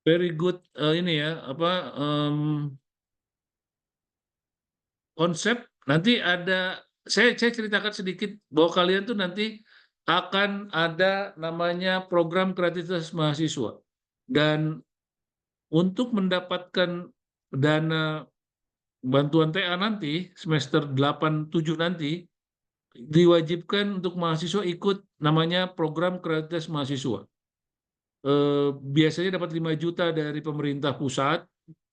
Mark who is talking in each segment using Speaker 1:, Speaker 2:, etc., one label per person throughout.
Speaker 1: Very good ini ya apa konsep. Nanti ada saya ceritakan sedikit bahwa kalian tuh nanti akan ada namanya program kreativitas mahasiswa, dan untuk mendapatkan dana bantuan TA nanti semester 8 7 nanti diwajibkan untuk mahasiswa ikut namanya program kreativitas mahasiswa. Biasanya dapat 5 juta dari pemerintah pusat,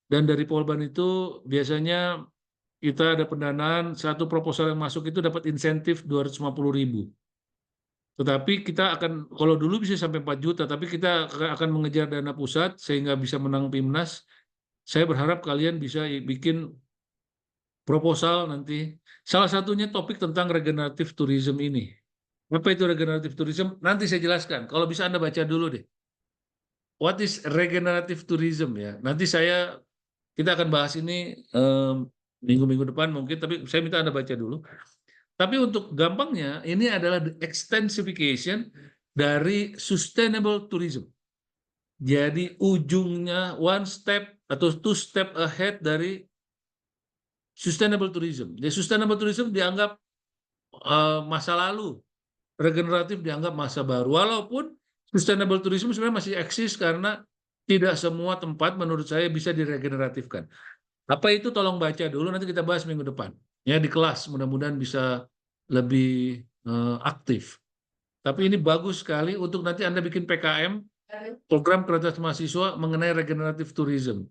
Speaker 1: dan dari Polban itu biasanya kita ada pendanaan, satu proposal yang masuk itu dapat insentif 250.000. Tetapi kita akan, kalau dulu bisa sampai 4 juta, tapi kita akan mengejar dana pusat sehingga bisa menang PIMNAS. Saya berharap kalian bisa bikin proposal nanti. Salah satunya topik tentang regeneratif tourism ini. Apa itu regeneratif tourism? Nanti saya jelaskan. Kalau bisa Anda baca dulu deh. What is regenerative tourism ya? Nanti kita akan bahas ini minggu-minggu depan mungkin, tapi saya minta Anda baca dulu. Tapi untuk gampangnya, ini adalah the extensification dari sustainable tourism. Jadi ujungnya one step atau two step ahead dari sustainable tourism. Jadi sustainable tourism dianggap masa lalu, regeneratif dianggap masa baru. Walaupun sustainable tourism sebenarnya masih eksis karena tidak semua tempat menurut saya bisa diregeneratifkan. Apa itu tolong baca dulu, nanti kita bahas minggu depan. Ya di kelas, mudah-mudahan bisa lebih aktif. Tapi ini bagus sekali untuk nanti Anda bikin PKM, program kreativitas mahasiswa mengenai regeneratif tourism.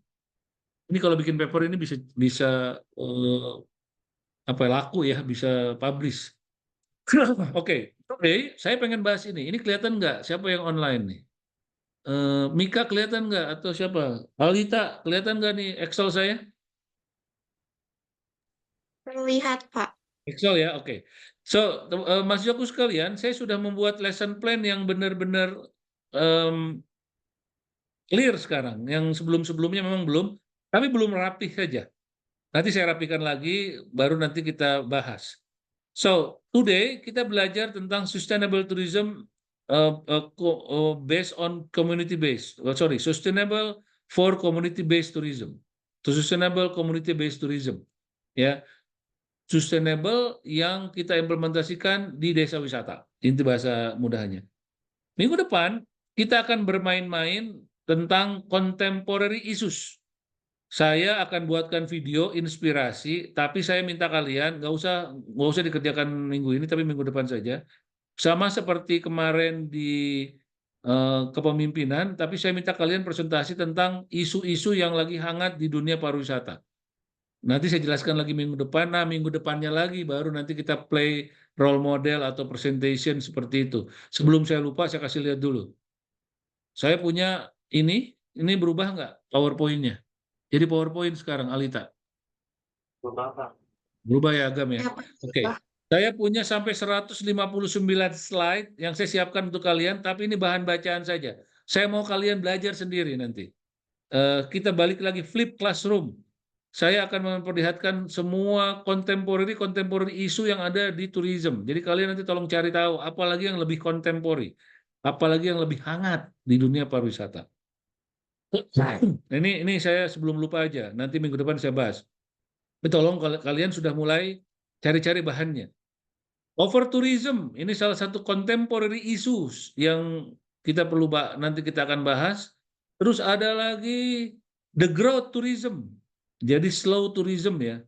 Speaker 1: Ini kalau bikin paper ini bisa bisa apa laku ya, bisa publish. Oke, saya pengen bahas ini. Ini kelihatan nggak siapa yang online nih? Mika kelihatan nggak atau siapa? Alita kelihatan nggak nih Excel saya?
Speaker 2: Terlihat, Pak.
Speaker 1: Excel ya, oke. So, mahasiswaku sekalian, saya sudah membuat lesson plan yang benar-benar clear sekarang. Yang sebelum-sebelumnya memang belum, tapi belum rapih saja. Nanti saya rapikan lagi, baru nanti kita bahas. So, today kita belajar tentang sustainable tourism based on community based. Sorry, sustainable for community based tourism. To sustainable community based tourism. Ya, sustainable yang kita implementasikan di desa wisata. Inti bahasa mudahnya. Minggu depan kita akan bermain-main tentang contemporary issues. Saya akan buatkan video inspirasi, tapi saya minta kalian nggak usah dikerjakan minggu ini, tapi minggu depan saja. Sama seperti kemarin di kepemimpinan, tapi saya minta kalian presentasi tentang isu-isu yang lagi hangat di dunia pariwisata. Nanti saya jelaskan lagi minggu depan. Nah, minggu depannya lagi baru nanti kita play role model atau presentation seperti itu. Sebelum saya lupa, saya kasih lihat dulu. Saya punya ini berubah nggak PowerPoint-nya? Jadi PowerPoint sekarang, Alita. Berubah ya agam ya.
Speaker 2: Ya, Pak.
Speaker 1: Oke. Saya punya sampai 159 slide yang saya siapkan untuk kalian, tapi ini bahan bacaan saja. Saya mau kalian belajar sendiri nanti. Kita balik lagi flip classroom. Saya akan memperlihatkan semua contemporary isu yang ada di tourism. Jadi kalian nanti tolong cari tahu apalagi yang lebih contemporary, apalagi yang lebih hangat di dunia pariwisata. Nah, ini saya sebelum lupa aja, nanti minggu depan saya bahas. Tolong kalian sudah mulai cari-cari bahannya. Over tourism, ini salah satu contemporary issues yang kita perlu nanti kita akan bahas. Terus ada lagi the growth tourism. Jadi slow tourism ya.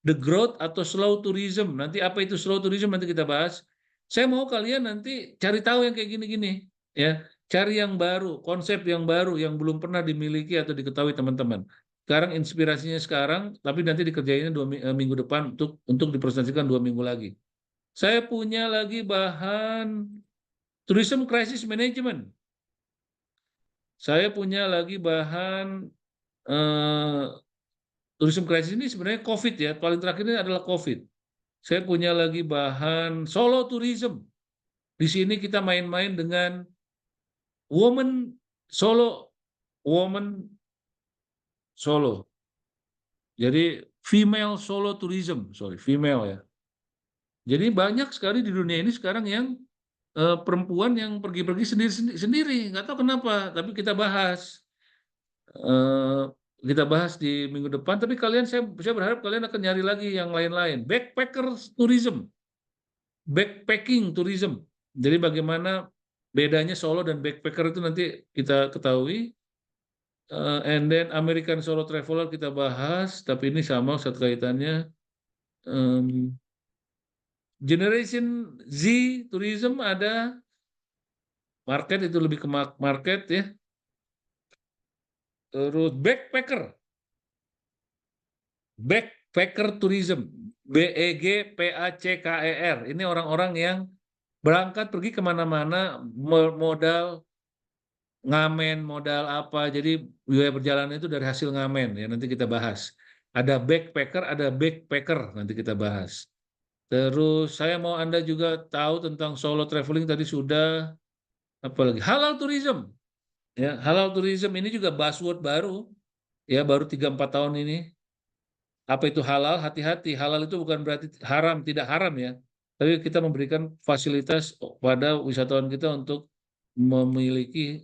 Speaker 1: The growth atau slow tourism. Nanti apa itu slow tourism nanti kita bahas. Saya mau kalian nanti cari tahu yang kayak gini-gini ya. Cari yang baru, konsep yang baru yang belum pernah dimiliki atau diketahui teman-teman. Sekarang inspirasinya sekarang, tapi nanti dikerjainnya minggu depan untuk dipresentasikan 2 minggu lagi. Saya punya lagi bahan tourism crisis management. Saya punya lagi bahan eh, tourism crisis ini sebenarnya COVID ya. Paling terakhir ini adalah COVID. Saya punya lagi bahan solo tourism. Di sini kita main-main dengan woman solo, woman solo. Jadi female solo tourism, sorry, female ya. Jadi banyak sekali di dunia ini sekarang yang perempuan yang pergi-pergi sendiri-sendiri, nggak tahu kenapa, tapi kita bahas. eh, kita bahas di minggu depan. Tapi kalian, saya berharap kalian akan nyari lagi yang lain-lain. Backpackers tourism, backpacking tourism. Jadi bagaimana bedanya Solo dan backpacker itu nanti kita ketahui. And then American Solo Traveler kita bahas, tapi ini sama satu kaitannya. Generation Z tourism ada, market itu lebih ke market ya. Terus backpacker tourism, BEGPACKER. Ini orang-orang yang berangkat pergi kemana-mana, modal ngamen, modal apa. Jadi biaya perjalanan itu dari hasil ngamen ya. Nanti kita bahas. Ada backpacker, ada backpacker. Nanti kita bahas. Terus saya mau Anda juga tahu tentang solo traveling tadi sudah. Apalagi halal tourism. Ya, halal tourism ini juga buzzword baru. Ya, baru 3-4 tahun ini. Apa itu halal? Hati-hati. Halal itu bukan berarti haram, tidak haram ya. Tapi kita memberikan fasilitas pada wisatawan kita untuk memiliki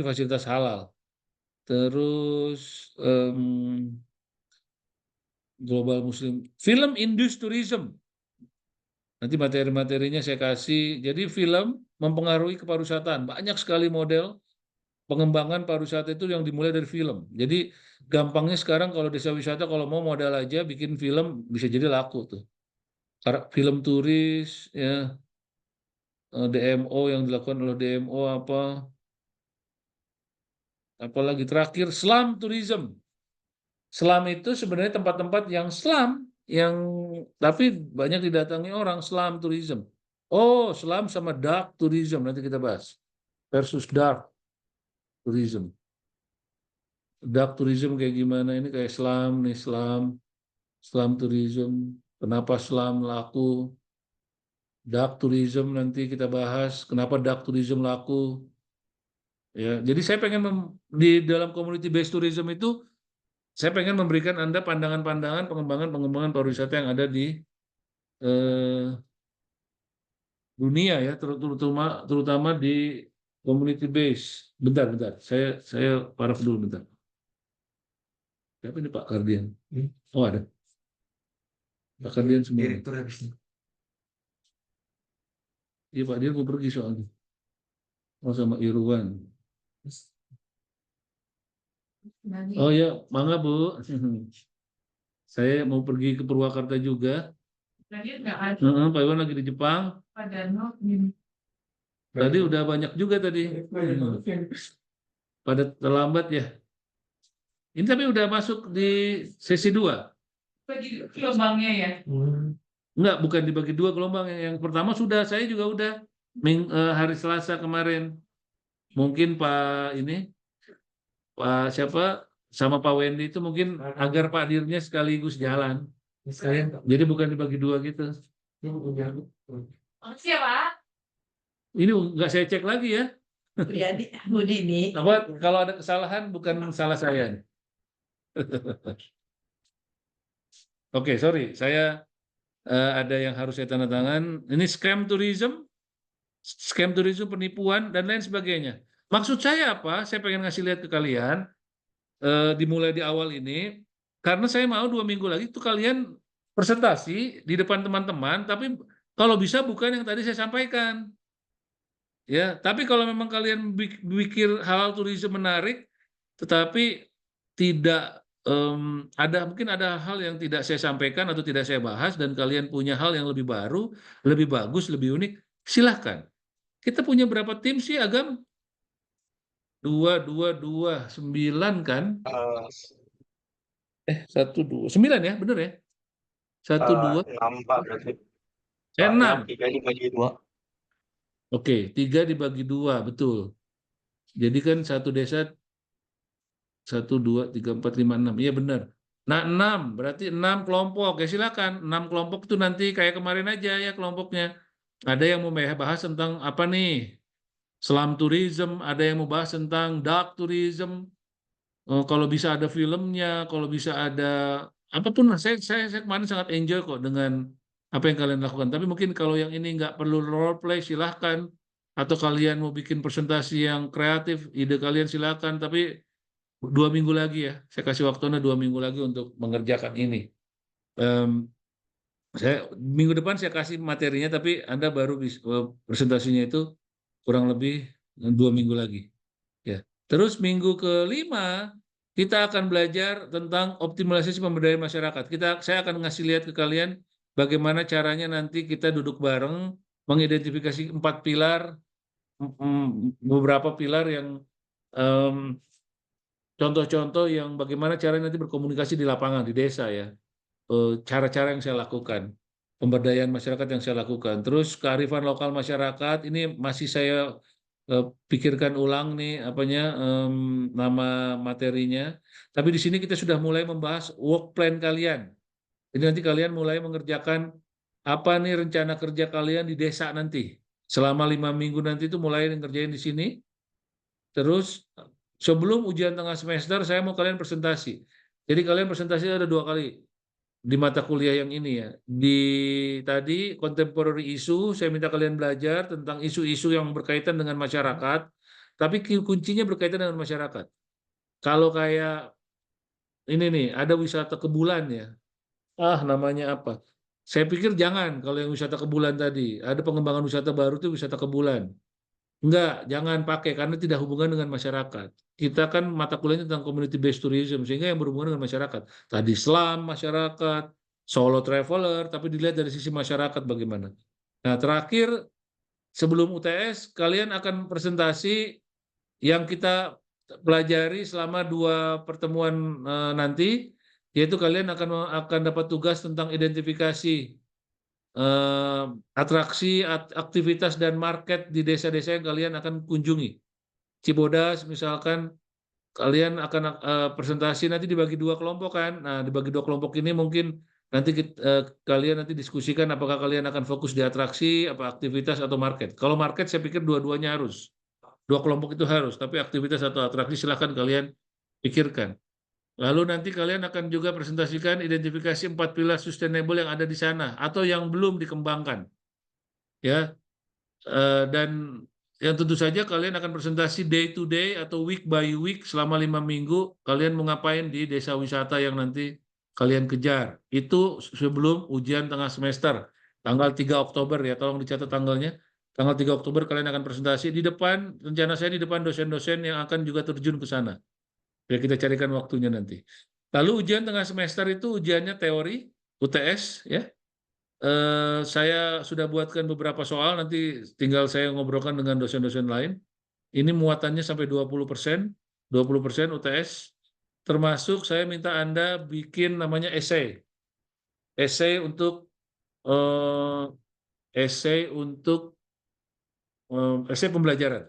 Speaker 1: fasilitas halal. Terus global muslim, film industri tourism. Nanti materi-materinya saya kasih. Jadi film mempengaruhi kepariwisataan. Banyak sekali model pengembangan pariwisata itu yang dimulai dari film. Jadi gampangnya sekarang kalau desa wisata kalau mau modal aja bikin film bisa jadi laku tuh. Film turis ya, DMO yang dilakukan oleh DMO apalagi terakhir Slum Tourism. Slum itu sebenarnya tempat-tempat yang slum yang tapi banyak didatangi orang, Slum Tourism. Oh, slum sama dark tourism nanti kita bahas. Versus dark tourism. Dark tourism kayak gimana, ini kayak slum nih, slum tourism. Kenapa slum laku? Dark tourism nanti kita bahas kenapa dark tourism laku. Ya, jadi saya pengen di dalam community based tourism itu saya pengen memberikan Anda pandangan-pandangan pengembangan pariwisata yang ada di dunia ya, terutama di community base. Bentar. Saya paraf dulu bentar. Siapa ini Pak Kardian? Oh ada. Pak Kardian semua.
Speaker 3: Direktur habisnya.
Speaker 1: Iya Pak, dia mau pergi soalnya. Oh sama Irwan. Oh ya, mangga Bu. Saya mau pergi ke Purwakarta juga. Pak Iwan lagi di Jepang. Tadi udah banyak juga tadi. Pada terlambat ya. Ini tapi udah masuk di sesi 2.
Speaker 4: Bagi gelombangnya ya?
Speaker 1: Enggak, bukan dibagi 2 gelombang. Yang pertama sudah, saya juga udah hari Selasa kemarin. Mungkin Pak siapa sama Pak Wendy itu mungkin agar Pak Dirnya sekaligus jalan. Jadi bukan dibagi 2 gitu.
Speaker 4: Siapa?
Speaker 1: Ini nggak saya cek lagi ya.
Speaker 2: Budi ini.
Speaker 1: Apa kalau ada kesalahan bukan salah saya. Oke, sorry, saya ada yang harus saya tanda tangan. Ini scam tourism penipuan dan lain sebagainya. Maksud saya apa? Saya pengen ngasih lihat ke kalian dimulai di awal ini karena saya mau 2 minggu lagi itu kalian presentasi di depan teman-teman, tapi kalau bisa bukan yang tadi saya sampaikan. Ya, tapi kalau memang kalian pikir halal tourism menarik, tetapi tidak mungkin ada hal yang tidak saya sampaikan atau tidak saya bahas dan kalian punya hal yang lebih baru, lebih bagus, lebih unik, silahkan. Kita punya berapa tim sih, Agam? 2, 9 kan? 1, 2, 9 ya, bener ya? 1, 2.
Speaker 3: 6 Pak berarti.
Speaker 1: Saya 6.
Speaker 3: 3 dibagi 2.
Speaker 1: Oke, 3 dibagi 2, betul. Jadi kan satu desa 1, 2, 3, 4, 5, 6. Iya benar. Nah 6, berarti 6 kelompok. Ya silakan, 6 kelompok itu nanti kayak kemarin aja ya kelompoknya. Ada yang mau bahas tentang apa nih? Slum tourism, ada yang mau bahas tentang dark tourism. Kalau bisa ada filmnya, kalau bisa ada apapun. Saya kemarin sangat enjoy kok dengan apa yang kalian lakukan. Tapi mungkin kalau yang ini nggak perlu role play, silahkan. Atau kalian mau bikin presentasi yang kreatif, ide kalian silahkan. Tapi 2 minggu lagi ya. Saya kasih waktu Anda 2 minggu lagi untuk mengerjakan ini. Em, minggu depan saya kasih materinya, tapi Anda baru presentasinya itu kurang lebih 2 minggu lagi. Ya. Terus minggu kelima kita akan belajar tentang optimalisasi pemberdayaan masyarakat. Saya akan ngasih lihat ke kalian bagaimana caranya nanti kita duduk bareng mengidentifikasi 4 pilar, beberapa pilar yang em, contoh-contoh yang bagaimana caranya nanti berkomunikasi di lapangan di desa ya. Cara-cara yang saya lakukan, pemberdayaan masyarakat yang saya lakukan. Terus kearifan lokal masyarakat ini masih saya pikirkan ulang nih apanya nama materinya. Tapi di sini kita sudah mulai membahas work plan kalian. Jadi nanti kalian mulai mengerjakan apa nih rencana kerja kalian di desa nanti. Selama 5 minggu nanti itu mulai ngerjain di sini. Terus sebelum ujian tengah semester saya mau kalian presentasi. Jadi kalian presentasi ada 2 kali di mata kuliah yang ini ya. Di tadi contemporary issue, saya minta kalian belajar tentang isu-isu yang berkaitan dengan masyarakat, tapi kuncinya berkaitan dengan masyarakat. Kalau kayak ini nih, ada wisata ke bulan ya. Namanya apa? Saya pikir jangan kalau yang wisata ke bulan tadi. Ada pengembangan wisata baru itu wisata ke bulan. Enggak, jangan pakai karena tidak hubungan dengan masyarakat. Kita kan mata kuliahnya tentang community based tourism sehingga yang berhubungan dengan masyarakat. Tadi Islam, masyarakat, solo traveler, tapi dilihat dari sisi masyarakat bagaimana. Nah, terakhir sebelum UTS kalian akan presentasi yang kita pelajari selama 2 pertemuan nanti, yaitu kalian akan dapat tugas tentang identifikasi atraksi, aktivitas dan market di desa-desa yang kalian akan kunjungi. Cibodas misalkan kalian akan presentasi nanti dibagi 2 kelompok kan. Nah, dibagi 2 kelompok ini mungkin nanti kalian nanti diskusikan apakah kalian akan fokus di atraksi, apa aktivitas atau market. Kalau market saya pikir dua-duanya harus. 2 kelompok itu harus, tapi aktivitas atau atraksi silahkan kalian pikirkan. Lalu nanti kalian akan juga presentasikan identifikasi 4 pilar sustainable yang ada di sana atau yang belum dikembangkan. Ya, dan yang tentu saja kalian akan presentasi day to day atau week by week selama 5 minggu kalian mau ngapain di desa wisata yang nanti kalian kejar. Itu sebelum ujian tengah semester tanggal 3 Oktober ya, tolong dicatat tanggalnya. Tanggal 3 Oktober kalian akan presentasi di depan, rencana saya di depan dosen-dosen yang akan juga terjun ke sana. Ya kita carikan waktunya nanti. Lalu ujian tengah semester itu ujiannya teori, UTS ya. Saya sudah buatkan beberapa soal, nanti tinggal saya ngobrolkan dengan dosen-dosen lain. Ini muatannya sampai 20%, 20% UTS, termasuk saya minta Anda bikin namanya essay. Essay untuk essay pembelajaran.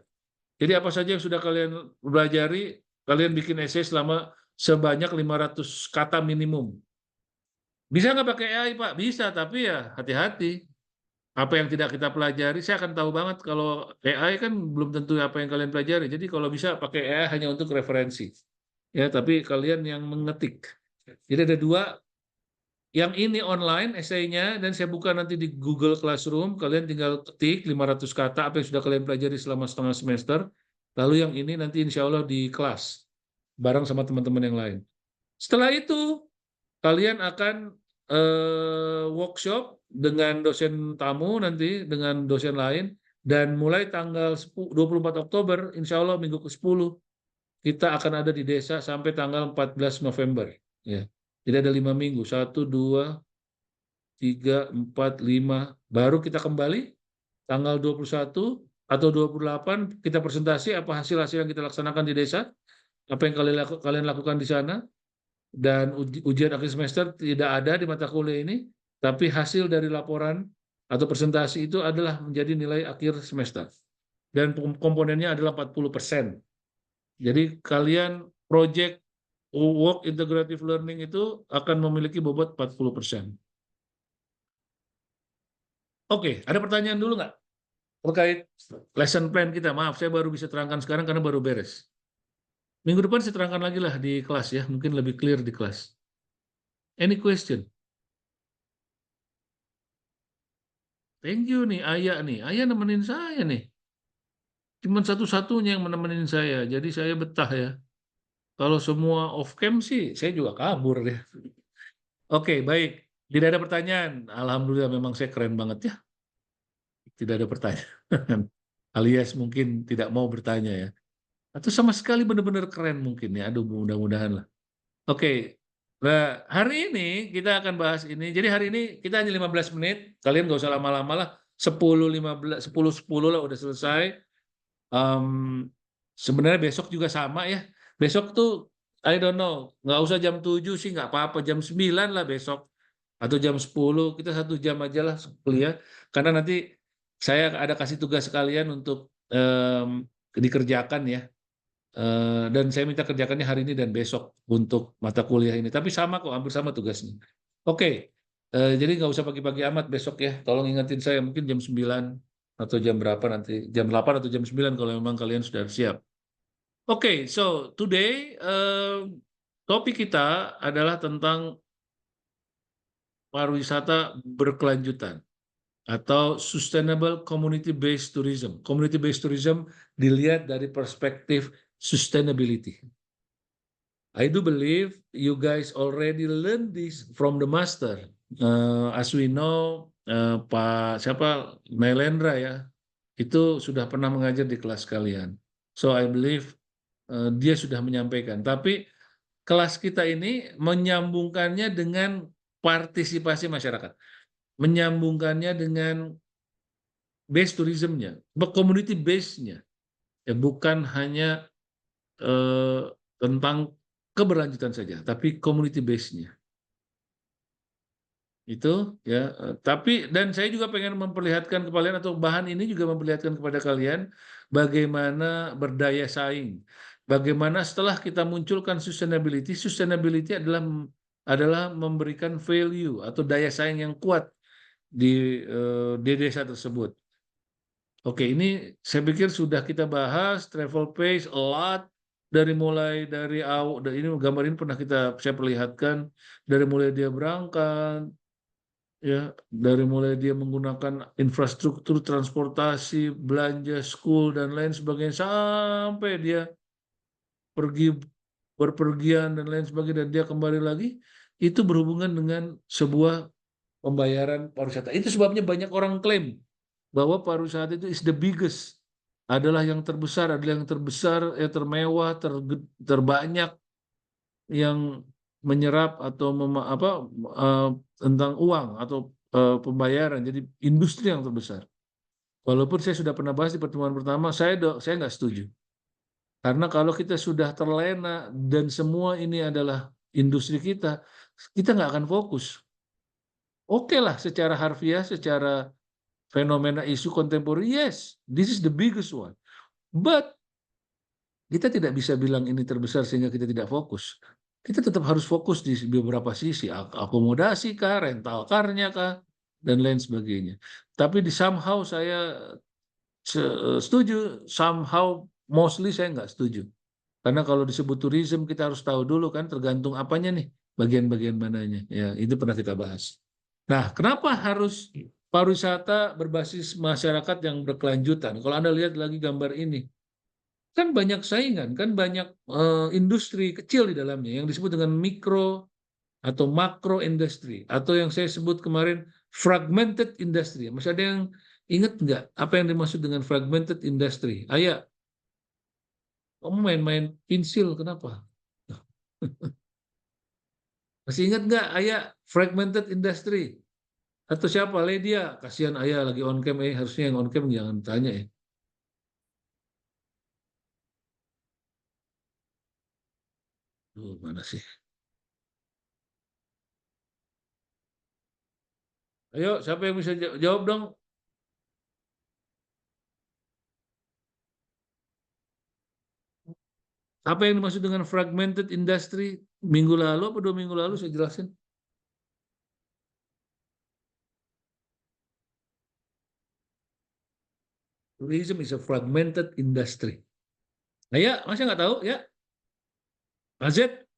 Speaker 1: Jadi apa saja yang sudah kalian pelajari, kalian bikin essay selama sebanyak 500 kata minimum. Bisa nggak pakai AI, Pak? Bisa, tapi ya hati-hati. Apa yang tidak kita pelajari, saya akan tahu banget kalau AI kan belum tentu apa yang kalian pelajari. Jadi kalau bisa pakai AI hanya untuk referensi. Ya, tapi kalian yang mengetik. Jadi ada 2, yang ini online esainya dan saya buka nanti di Google Classroom, kalian tinggal ketik 500 kata apa yang sudah kalian pelajari selama setengah semester. Lalu yang ini nanti insya Allah di kelas bareng sama teman-teman yang lain. Setelah itu kalian akan workshop dengan dosen tamu nanti, dengan dosen lain, dan mulai tanggal 24 Oktober, insya Allah minggu ke-10, kita akan ada di desa sampai tanggal 14 November. Ya. Jadi ada 5 minggu, 1, 2, 3, 4, 5, baru kita kembali tanggal 21 atau 28, kita presentasi apa hasil-hasil yang kita laksanakan di desa, apa yang kalian lakukan di sana, dan ujian akhir semester tidak ada di mata kuliah ini, tapi hasil dari laporan atau presentasi itu adalah menjadi nilai akhir semester. Dan komponennya adalah 40%. Jadi kalian project work integrative learning itu akan memiliki bobot 40%. Oke, ada pertanyaan dulu nggak? Terkait lesson plan kita. Maaf, saya baru bisa terangkan sekarang karena baru beres. Minggu depan saya terangkan lagi lah di kelas ya, mungkin lebih clear di kelas. Any question? Thank you nih, Ayah nih. Ayah nemenin saya nih. Cuman satu-satunya yang menemenin saya, jadi saya betah ya. Kalau semua off cam sih, saya juga kabur deh. Oke, baik. Tidak ada pertanyaan. Alhamdulillah memang saya keren banget ya. Tidak ada pertanyaan. Alias mungkin tidak mau bertanya ya. Atau sama sekali benar-benar keren mungkin ya. Aduh, mudah-mudahan lah. Oke. Nah, hari ini kita akan bahas ini. Jadi hari ini kita hanya 15 menit. Kalian nggak usah lama-lama lah. 10, 15, 10, 10 lah udah selesai. Em, Sebenarnya besok juga sama ya. Besok tuh, I don't know, nggak usah jam 7 sih, nggak apa-apa. Jam 9 lah besok. Atau jam 10, kita 1 jam aja lah kuliah. Karena nanti saya ada kasih tugas kalian untuk dikerjakan ya. Dan saya minta kerjakannya hari ini dan besok untuk mata kuliah ini. Tapi sama kok, hampir sama tugasnya. Oke, jadi nggak usah pagi-pagi amat besok ya. Tolong ingetin saya mungkin jam 9 atau jam berapa nanti. Jam 8 atau jam 9 kalau memang kalian sudah siap. Oke, so today topik kita adalah tentang pariwisata berkelanjutan atau sustainable community based tourism. Community based tourism dilihat dari perspektif sustainability. I do believe you guys already learned this from the master. As we know, Pak siapa Melendra ya, itu sudah pernah mengajar di kelas kalian. So I believe dia sudah menyampaikan. Tapi kelas kita ini menyambungkannya dengan partisipasi masyarakat, menyambungkannya dengan base tourismnya, community base-nya, ya bukan hanya eh, tentang keberlanjutan saja, tapi community base-nya itu ya. Tapi dan saya juga pengen memperlihatkan kepada kalian atau bahan ini juga memperlihatkan kepada kalian bagaimana berdaya saing, bagaimana setelah kita munculkan sustainability, sustainability adalah memberikan value atau daya saing yang kuat di desa tersebut. Oke, ini saya pikir sudah kita bahas travel pace a lot dari mulai dari awal. Ini gambar ini pernah saya perlihatkan dari mulai dia berangkat, ya, dari mulai dia menggunakan infrastruktur transportasi, belanja, school dan lain sebagainya sampai dia pergi berpergian dan lain sebagainya dan dia kembali lagi itu berhubungan dengan sebuah pembayaran pariwisata. Itu sebabnya banyak orang klaim bahwa pariwisata itu is the biggest, adalah yang terbesar, termewah, terbanyak yang menyerap atau tentang uang atau pembayaran. Jadi industri yang terbesar. Walaupun saya sudah pernah bahas di pertemuan pertama, saya nggak setuju. Karena kalau kita sudah terlena dan semua ini adalah industri kita nggak akan fokus. Oke lah, secara harfiah, secara fenomena isu kontemporer, yes, this is the biggest one. But kita tidak bisa bilang ini terbesar sehingga kita tidak fokus. Kita tetap harus fokus di beberapa sisi, akomodasi kah, rental car-nya kah, dan lain sebagainya. Tapi di somehow saya setuju, somehow mostly saya nggak setuju. Karena kalau disebut tourism kita harus tahu dulu kan tergantung apanya nih, bagian-bagian mananya. Ya, itu pernah kita bahas. Nah, kenapa harus pariwisata berbasis masyarakat yang berkelanjutan? Kalau Anda lihat lagi gambar ini, kan banyak saingan, kan banyak industri kecil di dalamnya yang disebut dengan mikro atau makro industri atau yang saya sebut kemarin fragmented industry. Masih ada yang ingat nggak apa yang dimaksud dengan fragmented industry? Ayah, kamu main-main pensil kenapa? Masih ingat nggak Ayah fragmented industry? Atau siapa? Ledia. Kasihan Ayah lagi on cam, harusnya yang on cam jangan tanya ya. Mana sih? Ayo, siapa yang bisa jawab dong? Apa yang dimaksud dengan fragmented industry? Minggu lalu apa 2 minggu lalu saya jelasin. Tourism is a fragmented industry. Nah ya, masa nggak tahu ya? Azet,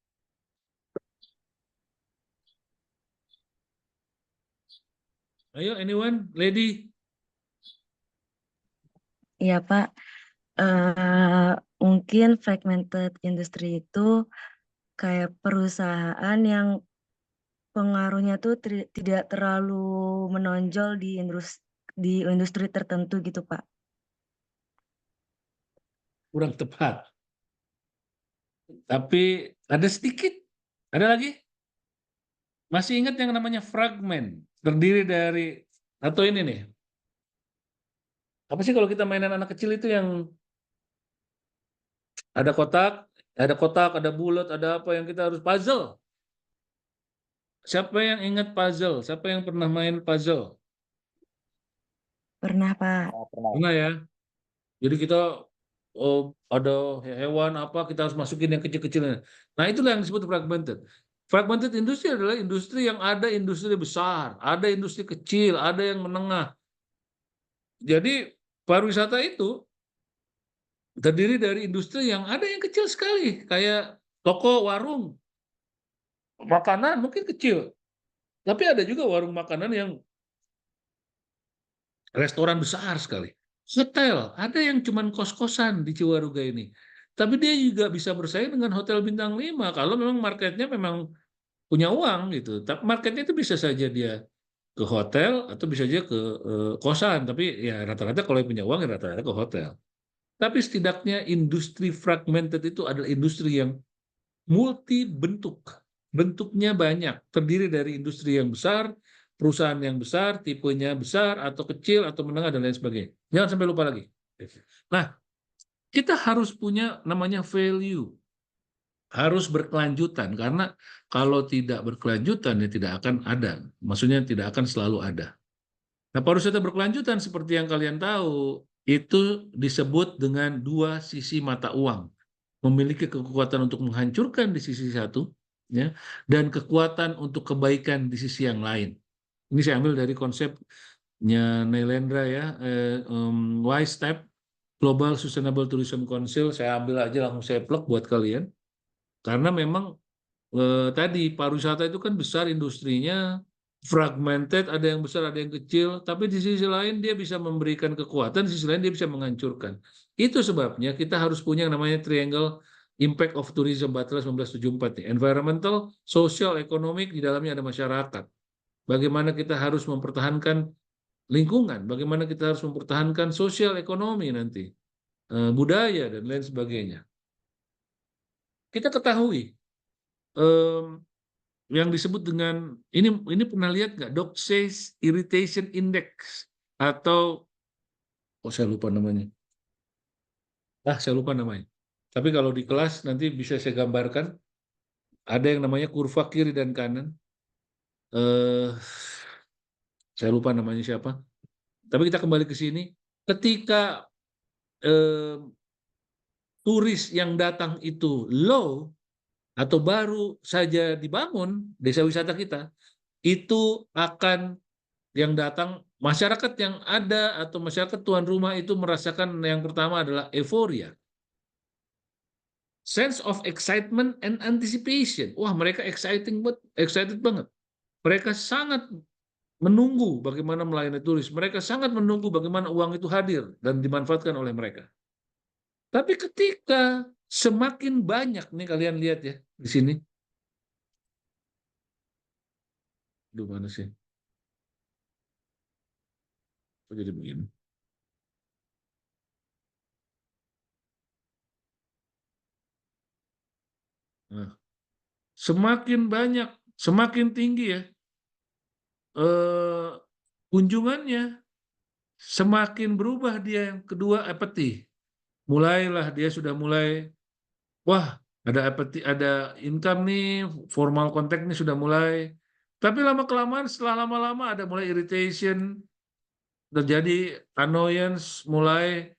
Speaker 1: ayo anyone, lady.
Speaker 2: Iya Pak, Eh,
Speaker 3: mungkin fragmented industry itu kayak perusahaan yang pengaruhnya tuh tidak terlalu menonjol di industri tertentu gitu, Pak.
Speaker 1: Kurang tepat. Tapi ada sedikit. Ada lagi? Masih ingat yang namanya fragmen? Terdiri dari, atau ini nih. Apa sih kalau kita mainan anak kecil itu yang ada kotak, ada bulat, ada apa yang kita harus puzzle. Siapa yang ingat puzzle? Siapa yang pernah main puzzle?
Speaker 3: Pernah, Pak.
Speaker 1: Pernah ya? Jadi kita ada hewan apa kita harus masukin yang kecil-kecilnya. Nah itulah yang disebut fragmented. Fragmented industri adalah industri yang ada industri besar, ada industri kecil, ada yang menengah. Jadi pariwisata itu terdiri dari industri yang ada yang kecil sekali, kayak toko, warung, makanan mungkin kecil. Tapi ada juga warung makanan yang restoran besar sekali. Hotel, ada yang cuma kos-kosan di Ciwaruga ini. Tapi dia juga bisa bersaing dengan hotel bintang 5 kalau memang marketnya memang punya uang gitu. Tapi marketnya itu bisa saja dia ke hotel atau bisa saja ke kosan. Tapi ya rata-rata kalau yang punya uang ya rata-rata ke hotel. Tapi setidaknya industri fragmented itu adalah industri yang multi bentuk. Bentuknya banyak, terdiri dari industri yang besar, perusahaan yang besar, tipenya besar atau kecil atau menengah dan lain sebagainya. Jangan sampai lupa lagi. Nah, kita harus punya namanya value, harus berkelanjutan karena kalau tidak berkelanjutan ya tidak akan ada. Maksudnya tidak akan selalu ada. Nah, pariwisata berkelanjutan seperti yang kalian tahu itu disebut dengan dua sisi mata uang, memiliki kekuatan untuk menghancurkan di sisi satu, ya, dan kekuatan untuk kebaikan di sisi yang lain. Ini saya ambil dari konsepnya Nailendra ya, WISE-TAP, Global Sustainable Tourism Council. Saya ambil aja langsung saya plug buat kalian, karena memang tadi pariwisata itu kan besar industrinya, fragmented, ada yang besar, ada yang kecil, tapi di sisi lain dia bisa memberikan kekuatan, di sisi lain dia bisa menghancurkan. Itu sebabnya kita harus punya yang namanya Triangle Impact of Tourism Batres 1974. Environmental, social, economic, di dalamnya ada masyarakat. Bagaimana kita harus mempertahankan lingkungan, bagaimana kita harus mempertahankan sosial ekonomi nanti, budaya, dan lain sebagainya. Kita ketahui, yang disebut dengan ini pernah lihat nggak, Doxase Irritation Index atau saya lupa namanya. Saya lupa namanya. Tapi kalau di kelas nanti bisa saya gambarkan. Ada yang namanya kurva kiri dan kanan. Saya lupa namanya siapa. Tapi kita kembali ke sini. Ketika turis yang datang itu low atau baru saja dibangun desa wisata kita, itu akan yang datang, masyarakat yang ada atau masyarakat tuan rumah itu merasakan yang pertama adalah euforia. Sense of excitement and anticipation. Wah, mereka excited banget. Mereka sangat menunggu bagaimana melayani turis. Mereka sangat menunggu bagaimana uang itu hadir dan dimanfaatkan oleh mereka. Tapi ketika semakin banyak, nih kalian lihat ya, di sini. Aduh, mana sih? Kok jadi begini? Nah, semakin banyak, semakin tinggi ya kunjungannya, semakin berubah dia yang kedua apathy. Mulailah dia sudah mulai, wah ada apathy, ada income nih, formal contact nih sudah mulai. Tapi lama-kelamaan setelah lama-lama ada mulai irritation, terjadi annoyance, mulai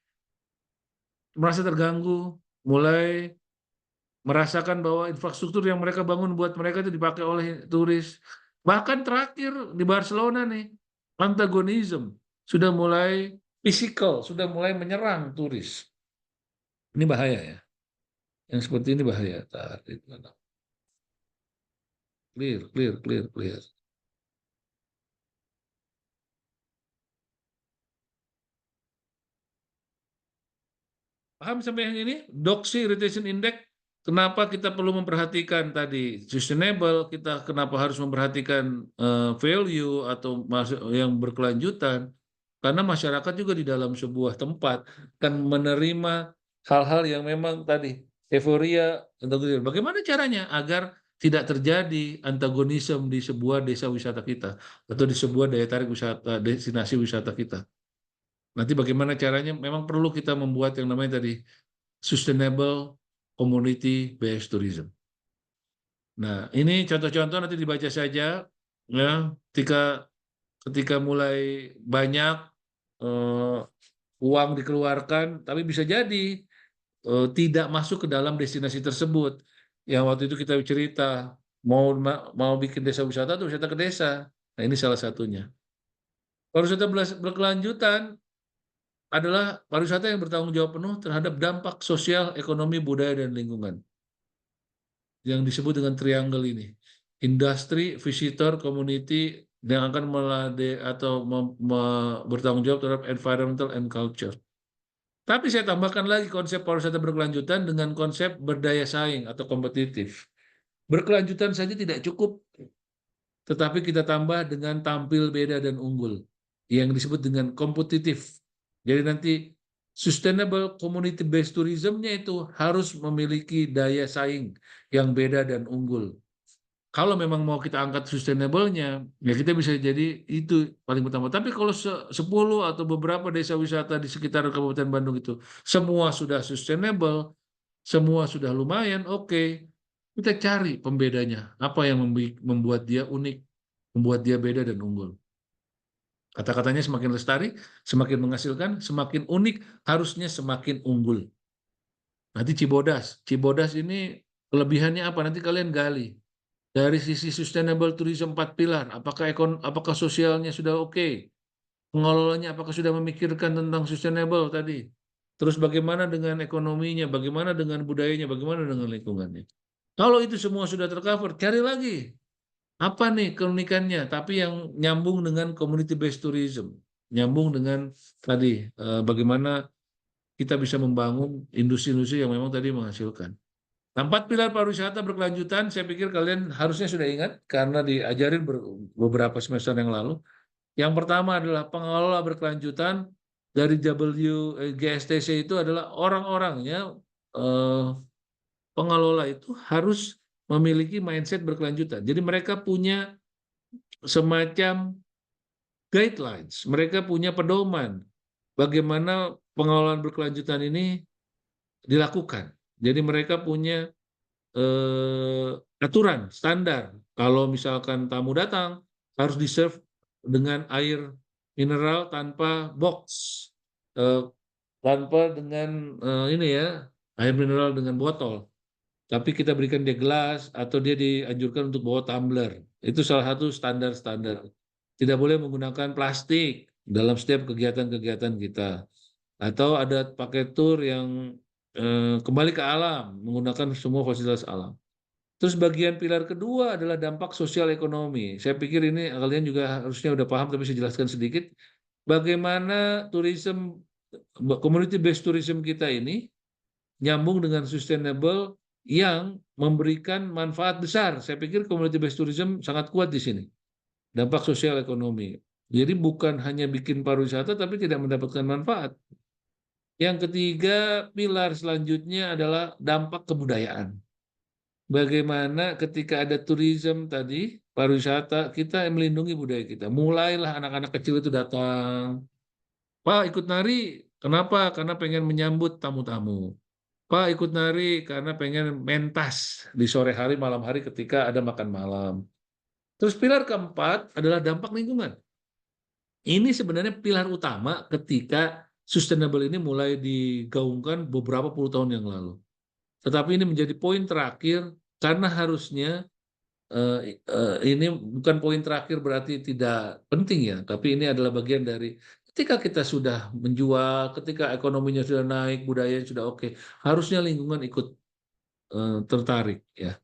Speaker 1: merasa terganggu, mulai merasakan bahwa infrastruktur yang mereka bangun buat mereka itu dipakai oleh turis. Bahkan terakhir di Barcelona nih, antagonisme sudah mulai physical, sudah mulai menyerang turis. Ini bahaya ya. Yang seperti ini bahaya. Clear, clear, clear, clear. Paham sampai yang ini? Doxy Retention Index, kenapa kita perlu memperhatikan tadi sustainable, kita kenapa harus memperhatikan value atau yang berkelanjutan, karena masyarakat juga di dalam sebuah tempat akan menerima hal-hal yang memang tadi euforia. Bagaimana caranya agar tidak terjadi antagonisme di sebuah desa wisata kita atau di sebuah daya tarik wisata, destinasi wisata kita. Nanti bagaimana caranya? Memang perlu kita membuat yang namanya tadi sustainable community based tourism. Nah, ini contoh-contoh nanti dibaca saja ya. Ketika mulai banyak eh, uang dikeluarkan, tapi bisa jadi tidak masuk ke dalam destinasi tersebut. Yang waktu itu kita cerita mau bikin desa wisata atau wisata ke desa. Nah, ini salah satunya. Pariwisata berkelanjutan adalah pariwisata yang bertanggung jawab penuh terhadap dampak sosial, ekonomi, budaya, dan lingkungan. Yang disebut dengan triangle ini. Industri, visitor, community, yang akan bertanggung jawab terhadap environmental and culture. Tapi saya tambahkan lagi konsep pariwisata berkelanjutan dengan konsep berdaya saing atau kompetitif. Berkelanjutan saja tidak cukup, tetapi kita tambah dengan tampil beda dan unggul, yang disebut dengan kompetitif. Jadi nanti sustainable community based tourism-nya itu harus memiliki daya saing yang beda dan unggul. Kalau memang mau kita angkat sustainable-nya, ya kita bisa jadi itu paling utama. Tapi kalau 10 atau beberapa desa wisata di sekitar Kabupaten Bandung itu semua sudah sustainable, semua sudah lumayan, oke. Kita cari pembedanya, apa yang membuat dia unik, membuat dia beda dan unggul. Kata-katanya semakin lestari, semakin menghasilkan, semakin unik, harusnya semakin unggul. Nanti Cibodas. Cibodas ini kelebihannya apa? Nanti kalian gali. Dari sisi sustainable tourism 4 pilar, apakah sosialnya sudah oke? Pengelolanya apakah sudah memikirkan tentang sustainable tadi? Terus bagaimana dengan ekonominya, bagaimana dengan budayanya, bagaimana dengan lingkungannya? Kalau itu semua sudah tercover, cari lagi. Apa nih keunikannya? Tapi yang nyambung dengan community based tourism. Nyambung dengan tadi, bagaimana kita bisa membangun industri-industri yang memang tadi menghasilkan. 4 pilar pariwisata berkelanjutan, saya pikir kalian harusnya sudah ingat karena diajarin beberapa semester yang lalu. Yang pertama adalah pengelola berkelanjutan dari GSTC itu adalah orang-orangnya, pengelola itu harus memiliki mindset berkelanjutan. Jadi mereka punya semacam guidelines, mereka punya pedoman bagaimana pengelolaan berkelanjutan ini dilakukan. Jadi mereka punya aturan standar. Kalau misalkan tamu datang harus di-serve dengan air mineral tanpa box, tanpa dengan ini ya air mineral dengan botol. Tapi kita berikan dia gelas atau dia dianjurkan untuk bawa tumbler. Itu salah satu standar-standar. Tidak boleh menggunakan plastik dalam setiap kegiatan-kegiatan kita. Atau ada pakai tour yang kembali ke alam, menggunakan semua fasilitas alam. Terus bagian pilar kedua adalah dampak sosial ekonomi. Saya pikir ini kalian juga harusnya udah paham, tapi saya jelaskan sedikit. Bagaimana community based tourism kita ini nyambung dengan sustainable yang memberikan manfaat besar. Saya pikir community based tourism sangat kuat di sini. Dampak sosial ekonomi. Jadi bukan hanya bikin pariwisata tapi tidak mendapatkan manfaat. Yang ketiga, pilar selanjutnya adalah dampak kebudayaan. Bagaimana ketika ada tourism tadi, pariwisata, kita melindungi budaya kita. Mulailah anak-anak kecil itu datang. Pak ikut nari, kenapa? Karena pengen menyambut tamu-tamu. Pak ikut nari karena pengen mentas di sore hari, malam hari ketika ada makan malam. Terus pilar keempat adalah dampak lingkungan. Ini sebenarnya pilar utama ketika sustainable ini mulai digaungkan beberapa puluh tahun yang lalu. Tetapi ini menjadi poin terakhir karena harusnya ini bukan poin terakhir berarti tidak penting ya, tapi ini adalah bagian dari ketika kita sudah menjual, ketika ekonominya sudah naik, budayanya sudah oke, harusnya lingkungan ikut tertarik ya.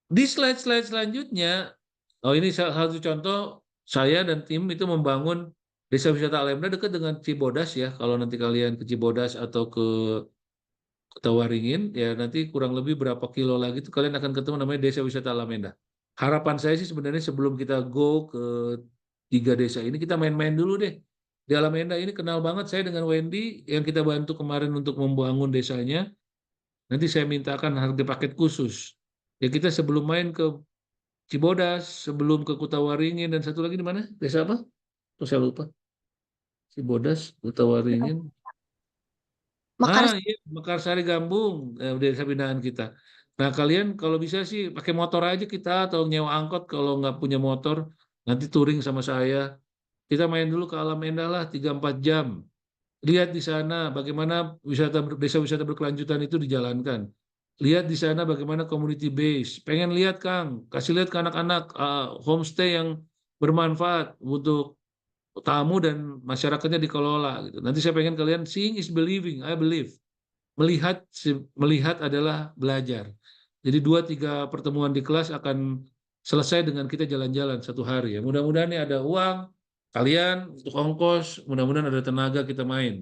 Speaker 1: Di slide-slide selanjutnya, oh ini salah satu contoh saya dan tim itu membangun desa wisata Alemda dekat dengan Cibodas ya. Kalau nanti kalian ke Cibodas atau ke Kutawaringin, ya nanti kurang lebih berapa kilo lagi itu kalian akan ketemu namanya Desa Wisata Alamenda. Harapan saya sih sebenarnya sebelum kita go ke 3 desa ini, kita main-main dulu deh. Di Alamenda ini kenal banget saya dengan Wendy yang kita bantu kemarin untuk membangun desanya. Nanti saya mintakan harga paket khusus. Ya kita sebelum main ke Cibodas, sebelum ke Kutawaringin, dan satu lagi di mana? Desa apa? Tuh saya lupa. Cibodas, Kutawaringin. Iya, Mekarsari Gambung, desa binaan kita. Nah, kalian kalau bisa sih pakai motor aja kita atau nyewa angkot kalau nggak punya motor, nanti touring sama saya. Kita main dulu ke Alam Endah lah 3-4 jam. Lihat di sana bagaimana desa wisata berkelanjutan itu dijalankan. Lihat di sana bagaimana community base. Pengen lihat Kang, kasih lihat ke anak-anak homestay yang bermanfaat untuk tamu dan masyarakatnya dikelola gitu. Nanti saya pengen kalian seeing is believing, I believe. Melihat adalah belajar. Jadi 2-3 pertemuan di kelas akan selesai dengan kita jalan-jalan satu hari ya. Mudah-mudahan nih ada uang kalian untuk ongkos, mudah-mudahan ada tenaga kita main.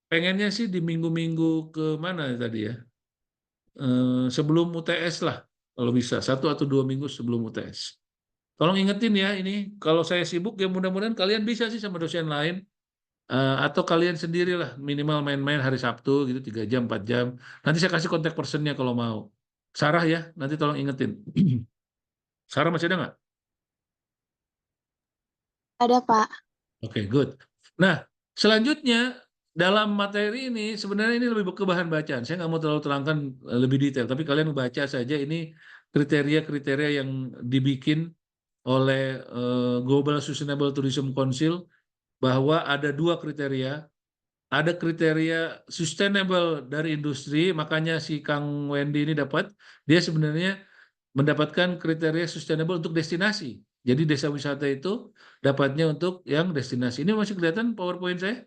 Speaker 1: Pengennya sih di minggu-minggu ke mana tadi ya? Sebelum UTS lah kalau bisa, 1 atau 2 minggu sebelum UTS. Tolong ingetin ya ini, kalau saya sibuk ya mudah-mudahan kalian bisa sih sama dosen lain. Atau kalian sendirilah minimal main-main hari Sabtu gitu 3 jam 4 jam. Nanti saya kasih kontak personnya kalau mau. Sarah ya, nanti tolong ingetin. Sarah masih ada nggak?
Speaker 5: Ada, Pak.
Speaker 1: Oke, good. Nah, selanjutnya dalam materi ini sebenarnya ini lebih ke bahan bacaan. Saya nggak mau terlalu terangkan lebih detail, tapi kalian baca saja ini kriteria-kriteria yang dibikin oleh Global Sustainable Tourism Council, bahwa ada 2 kriteria. Ada kriteria sustainable dari industri, makanya si Kang Wendy ini dia sebenarnya mendapatkan kriteria sustainable untuk destinasi. Jadi desa wisata itu dapatnya untuk yang destinasi. Ini masih kelihatan PowerPoint saya?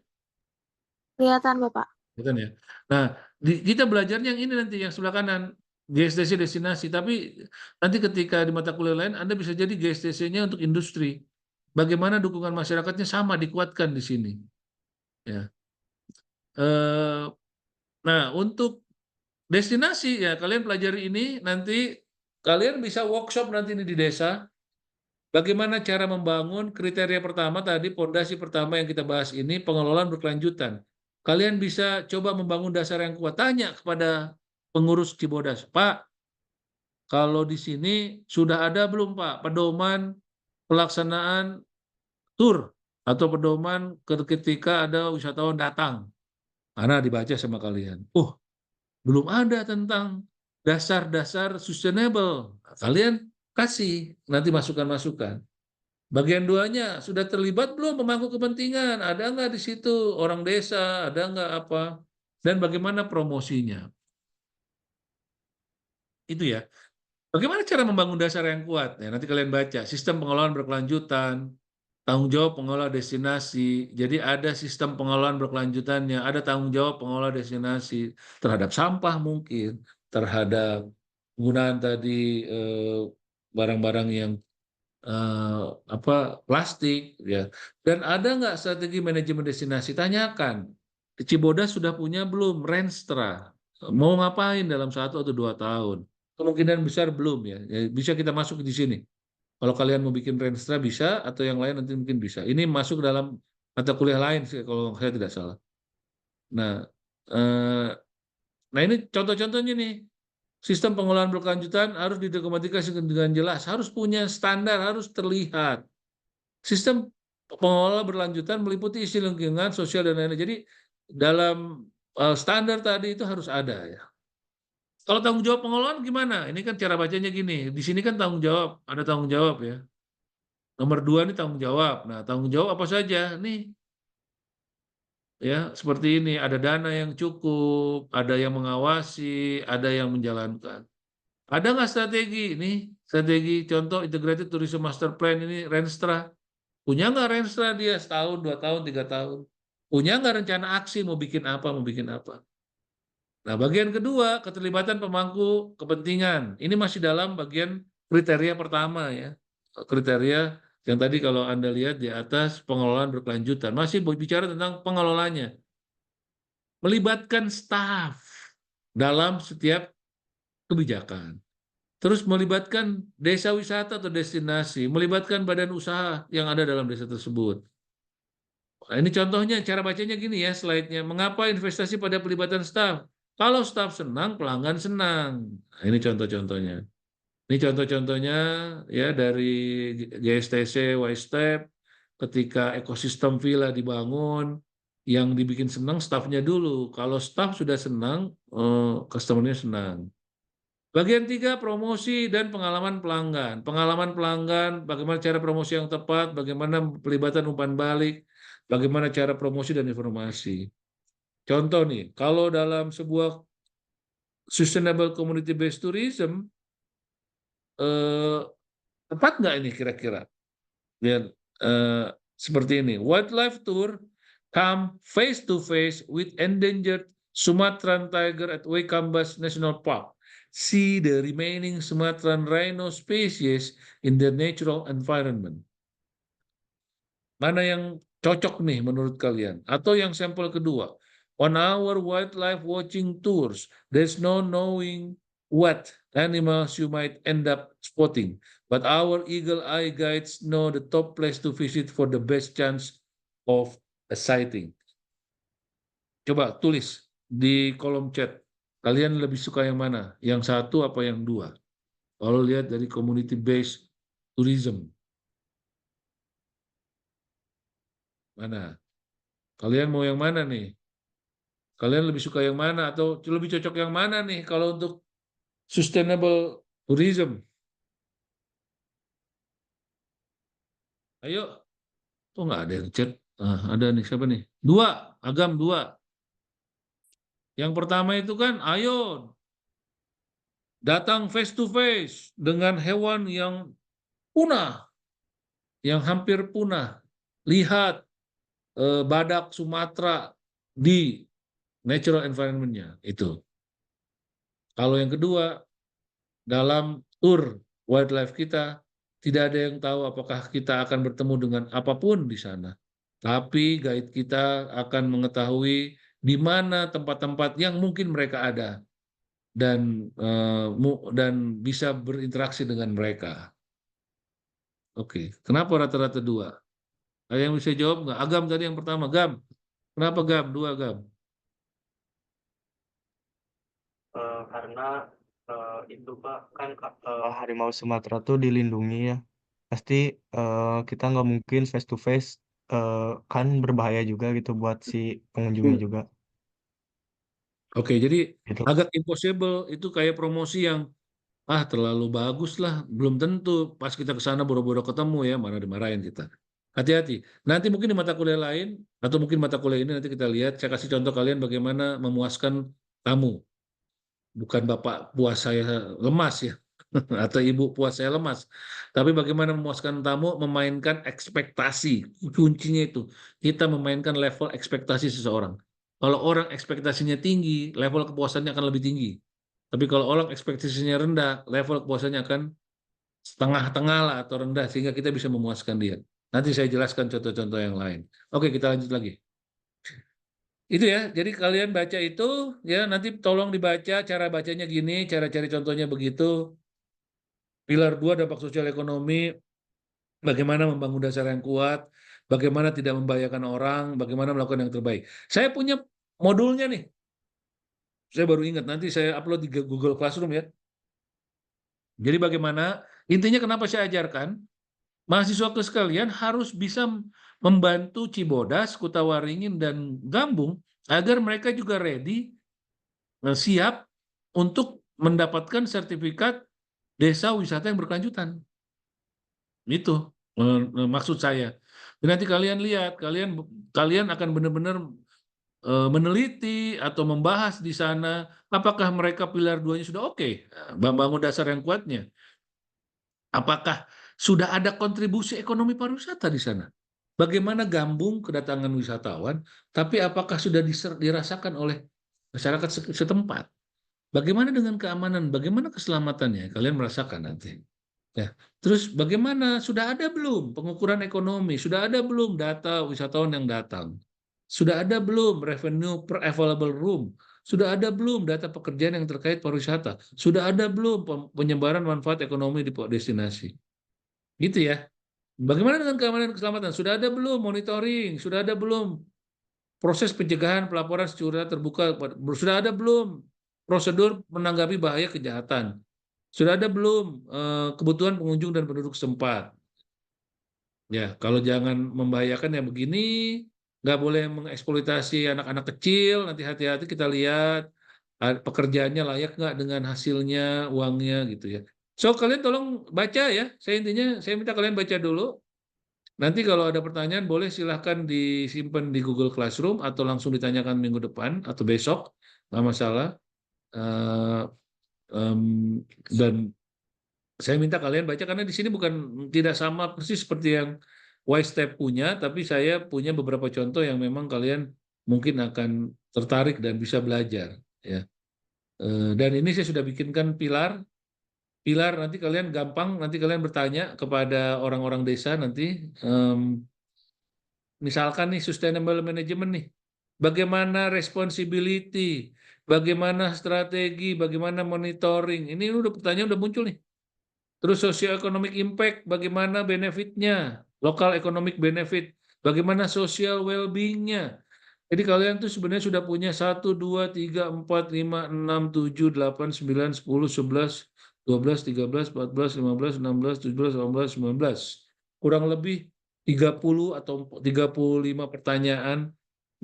Speaker 5: Kelihatan, Bapak.
Speaker 1: Kelihatan ya. Nah, kita belajarnya yang ini nanti, yang sebelah kanan, GSDC destinasi. Tapi nanti ketika di mata kuliah lain, Anda bisa jadi GSDC-nya untuk industri. Bagaimana dukungan masyarakatnya sama dikuatkan di sini. Ya. Nah, untuk destinasi ya kalian pelajari ini, nanti kalian bisa workshop nanti ini di desa. Bagaimana cara membangun kriteria pertama tadi, pondasi pertama yang kita bahas ini, pengelolaan berkelanjutan. Kalian bisa coba membangun dasar yang kuat. Tanya kepada pengurus Cibodas, Pak, kalau di sini sudah ada belum Pak pedoman pelaksanaan tur atau pedoman ketika ada wisatawan datang? Mana dibaca sama kalian. Belum ada tentang dasar-dasar sustainable. Kalian kasih nanti masukan-masukan. Bagian 2-nya sudah terlibat belum pemangku kepentingan? Ada nggak di situ orang desa? Ada nggak apa? Dan bagaimana promosinya? Itu ya. Bagaimana cara membangun dasar yang kuat? Ya, nanti kalian baca. Sistem pengelolaan berkelanjutan, tanggung jawab pengelola destinasi. Jadi ada sistem pengelolaan berkelanjutannya, ada tanggung jawab pengelola destinasi terhadap sampah mungkin, terhadap penggunaan tadi barang-barang yang plastik ya. Dan ada nggak strategi manajemen destinasi? Tanyakan. Di Cibodas sudah punya belum Renstra? Mau ngapain dalam 1 atau 2 tahun? Kemungkinan besar belum ya. Bisa kita masuk di sini. Kalau kalian mau bikin Renstra bisa, atau yang lain nanti mungkin bisa. Ini masuk dalam mata kuliah lain sih, kalau saya tidak salah. Nah, ini contoh-contohnya nih. Sistem pengelolaan berkelanjutan harus didokumentasikan dengan jelas, harus punya standar, harus terlihat. Sistem pengelola berkelanjutan meliputi isi lingkungan, sosial, dan lain-lain. Jadi dalam standar tadi itu harus ada ya. Kalau tanggung jawab pengelolaan gimana? Ini kan cara bacanya gini. Di sini kan tanggung jawab, ada tanggung jawab ya. Nomor 2 ini tanggung jawab. Nah, tanggung jawab apa saja? Nih, ya seperti ini. Ada dana yang cukup, ada yang mengawasi, ada yang menjalankan. Ada nggak strategi? Nih, strategi contoh Integrated Tourism Master Plan ini, Renstra. Punya nggak Renstra dia setahun, 2 tahun, 3 tahun? Punya nggak rencana aksi mau bikin apa, mau bikin apa? Nah, bagian kedua, keterlibatan pemangku kepentingan. Ini masih dalam bagian kriteria pertama ya. Kriteria yang tadi kalau Anda lihat di atas, pengelolaan berkelanjutan. Masih bicara tentang pengelolanya. Melibatkan staf. dalam setiap kebijakan. Terus melibatkan desa wisata atau destinasi, melibatkan badan usaha yang ada dalam desa tersebut. Nah, ini contohnya, cara bacanya gini ya slide-nya. Mengapa investasi pada pelibatan staf? Kalau staf senang, pelanggan senang. Nah, ini contoh-contohnya. Ini contoh-contohnya ya dari GSTC, Y-Step, ketika ekosistem villa dibangun, yang dibikin senang stafnya dulu. Kalau staf sudah senang, customer-nya senang. Bagian 3, promosi dan pengalaman pelanggan. Pengalaman pelanggan, bagaimana cara promosi yang tepat, bagaimana pelibatan umpan balik, bagaimana cara promosi dan informasi. Contoh nih, kalau dalam sebuah sustainable community based tourism, tepat nggak ini kira-kira? Lihat, seperti ini. Wildlife tour come face to face with endangered Sumatran tiger at Waikambas National Park. See the remaining Sumatran rhino species in their natural environment. Mana yang cocok nih menurut kalian? Atau yang sampel kedua, on our wildlife watching tours, there's no knowing what animals you might end up spotting. But our eagle eye guides know the top place to visit for the best chance of a sighting. Coba tulis di kolom chat. Kalian lebih suka yang mana? Yang satu apa yang dua? Kalau lihat dari community based tourism. Mana? Kalian mau yang mana nih? Kalian lebih suka yang mana? Atau lebih cocok yang mana nih kalau untuk sustainable tourism? Ayo. Oh, nggak ada yang chat. Ada nih, siapa nih? Dua, Agam dua. Yang pertama itu kan, ayo datang face to face dengan hewan yang punah, yang hampir punah. Lihat badak Sumatera di natural environment-nya itu. Kalau yang kedua, dalam tour wildlife kita, tidak ada yang tahu apakah kita akan bertemu dengan apapun di sana. Tapi guide kita akan mengetahui di mana tempat-tempat yang mungkin mereka ada dan bisa berinteraksi dengan mereka. Oke, kenapa rata-rata dua? Ada yang bisa jawab nggak? Agam tadi yang pertama, Gam. Kenapa Gam? Dua Gam.
Speaker 6: Karena itu Pak kan harimau Sumatera tuh dilindungi ya. Pasti kita nggak mungkin face to face, kan berbahaya juga gitu buat si pengunjungnya juga.
Speaker 1: Oke, jadi
Speaker 6: Gitu.
Speaker 1: agak impossible itu kayak promosi yang terlalu bagus lah, belum tentu pas kita ke sana boro-boro ketemu ya, mana dimarahin kita. Hati-hati. Nanti mungkin di mata kuliah lain atau mungkin mata kuliah ini nanti kita lihat, saya kasih contoh kalian bagaimana memuaskan tamu. Bukan Bapak puas saya lemas ya, atau Ibu puas saya lemas. Tapi bagaimana memuaskan tamu, memainkan ekspektasi. Kuncinya itu, kita memainkan level ekspektasi seseorang. Kalau orang ekspektasinya tinggi, level kepuasannya akan lebih tinggi. Tapi kalau orang ekspektasinya rendah, level kepuasannya akan setengah-tengah lah atau rendah, sehingga kita bisa memuaskan dia. Nanti saya jelaskan contoh-contoh yang lain. Oke, kita lanjut lagi. Itu ya, jadi kalian baca itu, ya nanti tolong dibaca, cara bacanya gini, cara cari contohnya begitu. Pilar 2 dampak sosial ekonomi, bagaimana membangun dasar yang kuat, bagaimana tidak membahayakan orang, bagaimana melakukan yang terbaik. Saya punya modulnya nih, saya baru ingat, nanti saya upload di Google Classroom ya. Jadi bagaimana, intinya kenapa saya ajarkan, mahasiswa sekalian harus bisa membantu Cibodas, Kutawaringin, dan Gambung agar mereka juga ready, siap untuk mendapatkan sertifikat desa wisata yang berkelanjutan. Itu maksud saya. Dan nanti kalian lihat, kalian akan benar-benar meneliti atau membahas di sana apakah mereka pilar 2-nya sudah oke, bangun dasar yang kuatnya. Apakah sudah ada kontribusi ekonomi pariwisata di sana? Bagaimana Gambung kedatangan wisatawan, tapi apakah sudah dirasakan oleh masyarakat setempat? Bagaimana dengan keamanan? Bagaimana keselamatannya? Kalian merasakan nanti. Ya. Terus bagaimana? Sudah ada belum pengukuran ekonomi? Sudah ada belum data wisatawan yang datang? Sudah ada belum revenue per available room? Sudah ada belum data pekerjaan yang terkait pariwisata? Sudah ada belum penyebaran manfaat ekonomi di destinasi? Gitu ya. Bagaimana dengan keamanan dan keselamatan? Sudah ada belum monitoring? Sudah ada belum proses pencegahan pelaporan secara terbuka? Sudah ada belum prosedur menanggapi bahaya kejahatan? Sudah ada belum kebutuhan pengunjung dan penduduk setempat? Ya, kalau jangan membahayakan ya begini, nggak boleh mengeksploitasi anak-anak kecil, nanti hati-hati kita lihat pekerjaannya layak nggak dengan hasilnya, uangnya gitu ya. So, kalian tolong baca ya, saya minta kalian baca dulu. Nanti kalau ada pertanyaan boleh silahkan disimpan di Google Classroom atau langsung ditanyakan minggu depan atau besok, nggak masalah. Eh, em, dan saya minta kalian baca karena di sini bukan tidak sama persis seperti yang Y-Step punya, tapi saya punya beberapa contoh yang memang kalian mungkin akan tertarik dan bisa belajar. Ya. Dan ini saya sudah bikinkan pilar. Pilar nanti kalian gampang, nanti kalian bertanya kepada orang-orang desa nanti. Misalkan nih sustainable management nih, bagaimana responsibility, bagaimana strategi, bagaimana monitoring. Ini udah pertanyaan udah muncul nih. Terus socio-economic impact, bagaimana benefitnya, local economic benefit, bagaimana social well-being-nya. Jadi kalian tuh sebenarnya sudah punya 1, 2, 3, 4, 5, 6, 7, 8, 9, 10, 11, 12, 13, 14, 15, 16, 17, 18, 19. Kurang lebih 30 atau 35 pertanyaan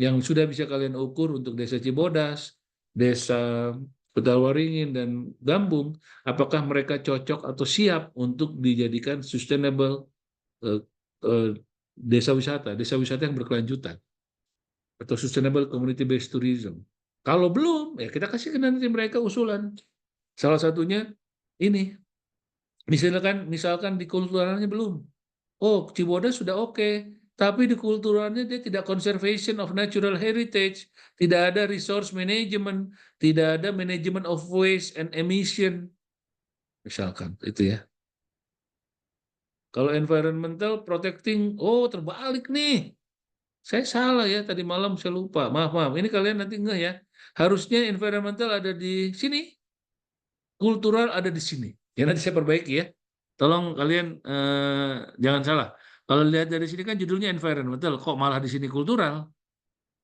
Speaker 1: yang sudah bisa kalian ukur untuk Desa Cibodas, Desa Petawaringin, dan Gambung. Apakah mereka cocok atau siap untuk dijadikan sustainable eh, eh, desa wisata yang berkelanjutan atau sustainable community based tourism. Kalau belum, ya kita kasih ke nanti mereka usulan. Salah satunya ini, misalkan di kulturalnya belum. Oh, Cibodas sudah oke, tapi di kulturalnya dia tidak conservation of natural heritage, tidak ada resource management, tidak ada management of waste and emission, misalkan itu ya. Kalau environmental protecting, oh terbalik nih. Saya salah ya, tadi malam saya lupa. Maaf. Ini kalian nanti ngeh ya. Harusnya environmental ada di sini, kultural ada di sini. Ya nanti saya perbaiki ya. Tolong kalian jangan salah. Kalau lihat dari sini kan judulnya environmental, kok malah di sini kultural?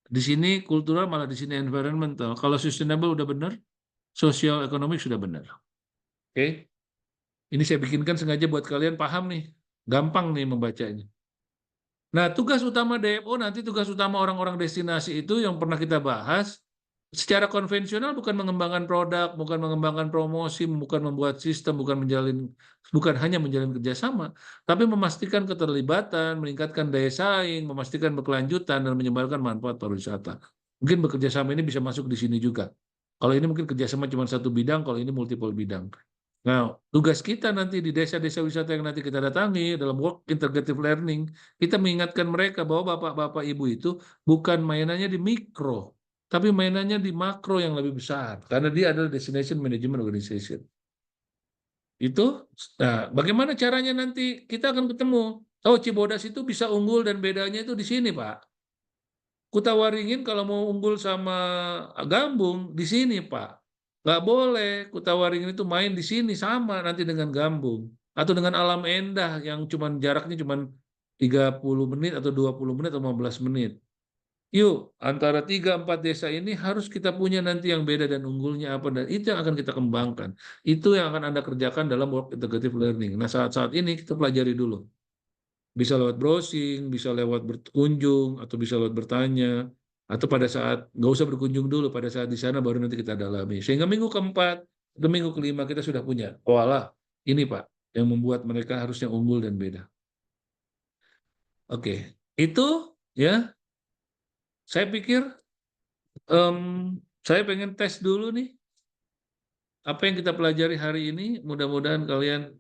Speaker 1: Di sini kultural, malah di sini environmental. Kalau sustainable udah benar, social economic sudah benar. Oke. Ini saya bikinkan sengaja buat kalian paham nih. Gampang nih membacanya. Nah, tugas utama DMO nanti, tugas utama orang-orang destinasi itu yang pernah kita bahas, secara konvensional bukan mengembangkan produk, bukan mengembangkan promosi, bukan membuat sistem, bukan hanya menjalin kerjasama, tapi memastikan keterlibatan, meningkatkan daya saing, memastikan berkelanjutan, dan menyebarkan manfaat pariwisata. Mungkin bekerja sama ini bisa masuk di sini juga. Kalau ini mungkin kerjasama cuma satu bidang, kalau ini multiple bidang. Nah, tugas kita nanti di desa-desa wisata yang nanti kita datangi dalam work integrative learning, kita mengingatkan mereka bahwa bapak-bapak ibu itu bukan mainannya di mikro, tapi mainannya di makro yang lebih besar, karena dia adalah destination management organization. Itu, nah, bagaimana caranya nanti kita akan ketemu? Oh, Cibodas itu bisa unggul dan bedanya itu di sini, Pak. Kutawaringin kalau mau unggul sama Gambung di sini, Pak. Nggak boleh Kutawaringin itu main di sini sama nanti dengan Gambung atau dengan Alam Endah yang jaraknya cuma 30 menit atau 20 menit atau 15 menit. Yuk, antara 3-4 desa ini harus kita punya nanti yang beda dan unggulnya apa, dan itu yang akan kita kembangkan. Itu yang akan Anda kerjakan dalam work integrative learning. Nah, saat-saat ini kita pelajari dulu. Bisa lewat browsing, bisa lewat berkunjung, atau bisa lewat bertanya, atau pada saat nggak usah berkunjung dulu, pada saat di sana baru nanti kita dalami. Sehingga minggu keempat atau minggu kelima kita sudah punya. Oh alah, ini Pak, yang membuat mereka harusnya unggul dan beda. Oke, itu ya. Saya pikir saya pengen tes dulu nih apa yang kita pelajari hari ini. Mudah-mudahan kalian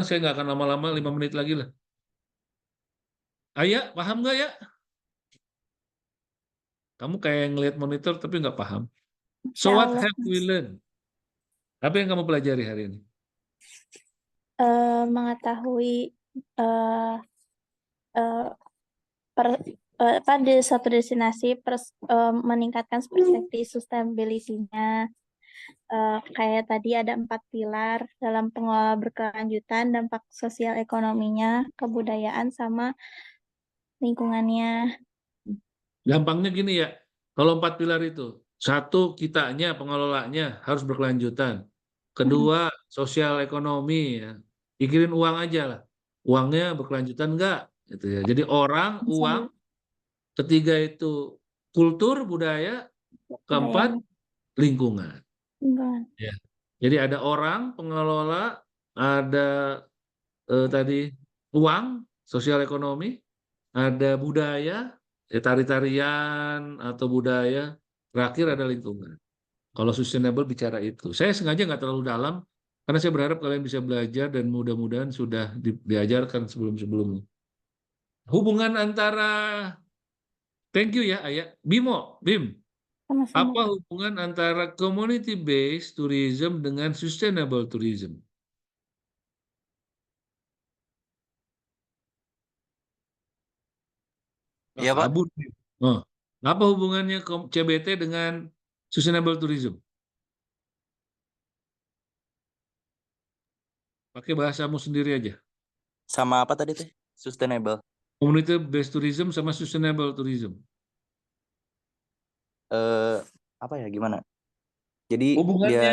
Speaker 1: saya nggak akan lama-lama, 5 menit lagi lah. Ayah, paham nggak ya? Kamu kayak ngelihat monitor tapi nggak paham. So what
Speaker 5: Allah,
Speaker 1: have we learned? Apa yang kamu pelajari hari ini?
Speaker 5: mengetahui eh, eh, per- di suatu destinasi meningkatkan perspektif sustainability-nya. Kayak tadi ada 4 pilar dalam pengelola berkelanjutan, dampak sosial ekonominya, kebudayaan, sama lingkungannya.
Speaker 1: Gampangnya gini ya, kalau 4 pilar itu, satu kitanya, pengelolanya harus berkelanjutan. Kedua, sosial ekonomi ya. Pikirin uang aja lah. Uangnya berkelanjutan enggak? Gitu ya. Jadi orang, uang, ketiga itu kultur, budaya, keempat lingkungan.
Speaker 5: Lingkungan.
Speaker 1: Ya. Jadi ada orang, pengelola, ada tadi uang, sosial ekonomi, ada budaya, ya tari-tarian atau budaya, terakhir ada lingkungan. Kalau sustainable bicara itu. Saya sengaja nggak terlalu dalam, karena saya berharap kalian bisa belajar dan mudah-mudahan sudah diajarkan sebelum-sebelumnya. Hubungan antara, thank you ya Ayah. Bim,
Speaker 5: Sama-sama.
Speaker 1: apa hubungan antara community-based tourism dengan sustainable tourism?
Speaker 7: Iya, Pak.
Speaker 1: Kabur. Oh. Apa hubungannya CBT dengan sustainable tourism? Pakai bahasamu sendiri aja.
Speaker 7: Sama apa tadi teh? Sustainable.
Speaker 1: Community based tourism sama sustainable tourism.
Speaker 7: Apa ya, gimana? Jadi dia
Speaker 1: Hubungannya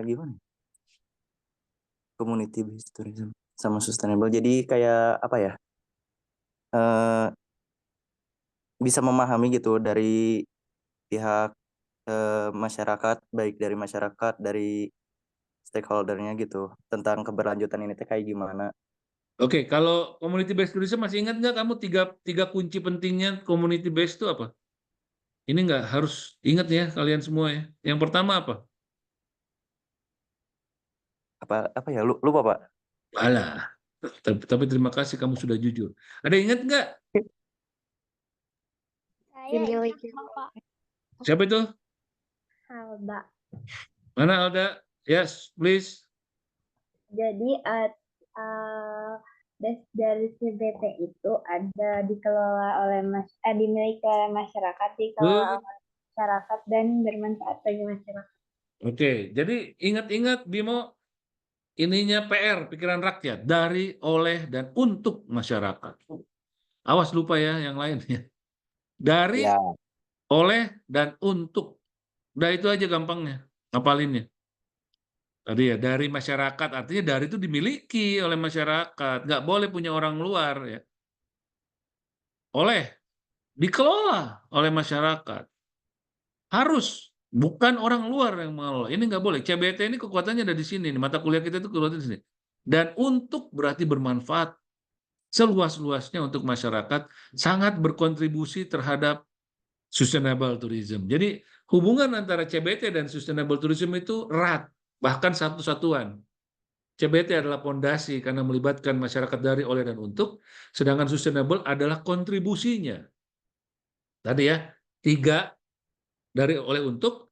Speaker 7: gimana? Community based tourism sama sustainable. Jadi kayak apa ya? Bisa memahami gitu dari pihak masyarakat, baik dari masyarakat, dari stakeholdernya gitu, tentang keberlanjutan ini teh kayak gimana.
Speaker 1: Oke, kalau community based tourism masih ingat nggak kamu tiga kunci pentingnya community based itu apa? Ini nggak harus ingat ya kalian semua ya. Yang pertama apa?
Speaker 7: Apa ya? Lupa, Pak.
Speaker 1: Alah, tapi terima kasih kamu sudah jujur. Ada yang ingat nggak?
Speaker 5: Dimiliki Pak.
Speaker 1: Siapa itu?
Speaker 5: Alda.
Speaker 1: Mana Alda? Yes, please.
Speaker 5: Jadi dari CBT itu ada dikelola oleh dimiliki oleh masyarakat, dikelola oleh masyarakat dan bermanfaat bagi masyarakat.
Speaker 1: Oke, jadi ingat-ingat Bimo, ininya PR, pikiran rakyat, dari, oleh, dan untuk masyarakat. Awas lupa ya yang lainnya. Dari,
Speaker 7: Ya.
Speaker 1: oleh, dan untuk. Udah itu aja gampangnya, ngapalinnya. Tadi ya, dari masyarakat, artinya dari itu dimiliki oleh masyarakat. Nggak boleh punya orang luar ya. Oleh, dikelola oleh masyarakat. Harus, bukan orang luar yang mengelola. Ini nggak boleh. CBT ini kekuatannya ada di sini. Mata kuliah kita itu kekuatannya di sini. Dan untuk berarti bermanfaat seluas-luasnya untuk masyarakat, sangat berkontribusi terhadap sustainable tourism. Jadi hubungan antara CBT dan sustainable tourism itu erat, bahkan satu satuan. CBT adalah pondasi karena melibatkan masyarakat dari, oleh, dan untuk, sedangkan sustainable adalah kontribusinya. Tadi ya, 3 dari, oleh, untuk,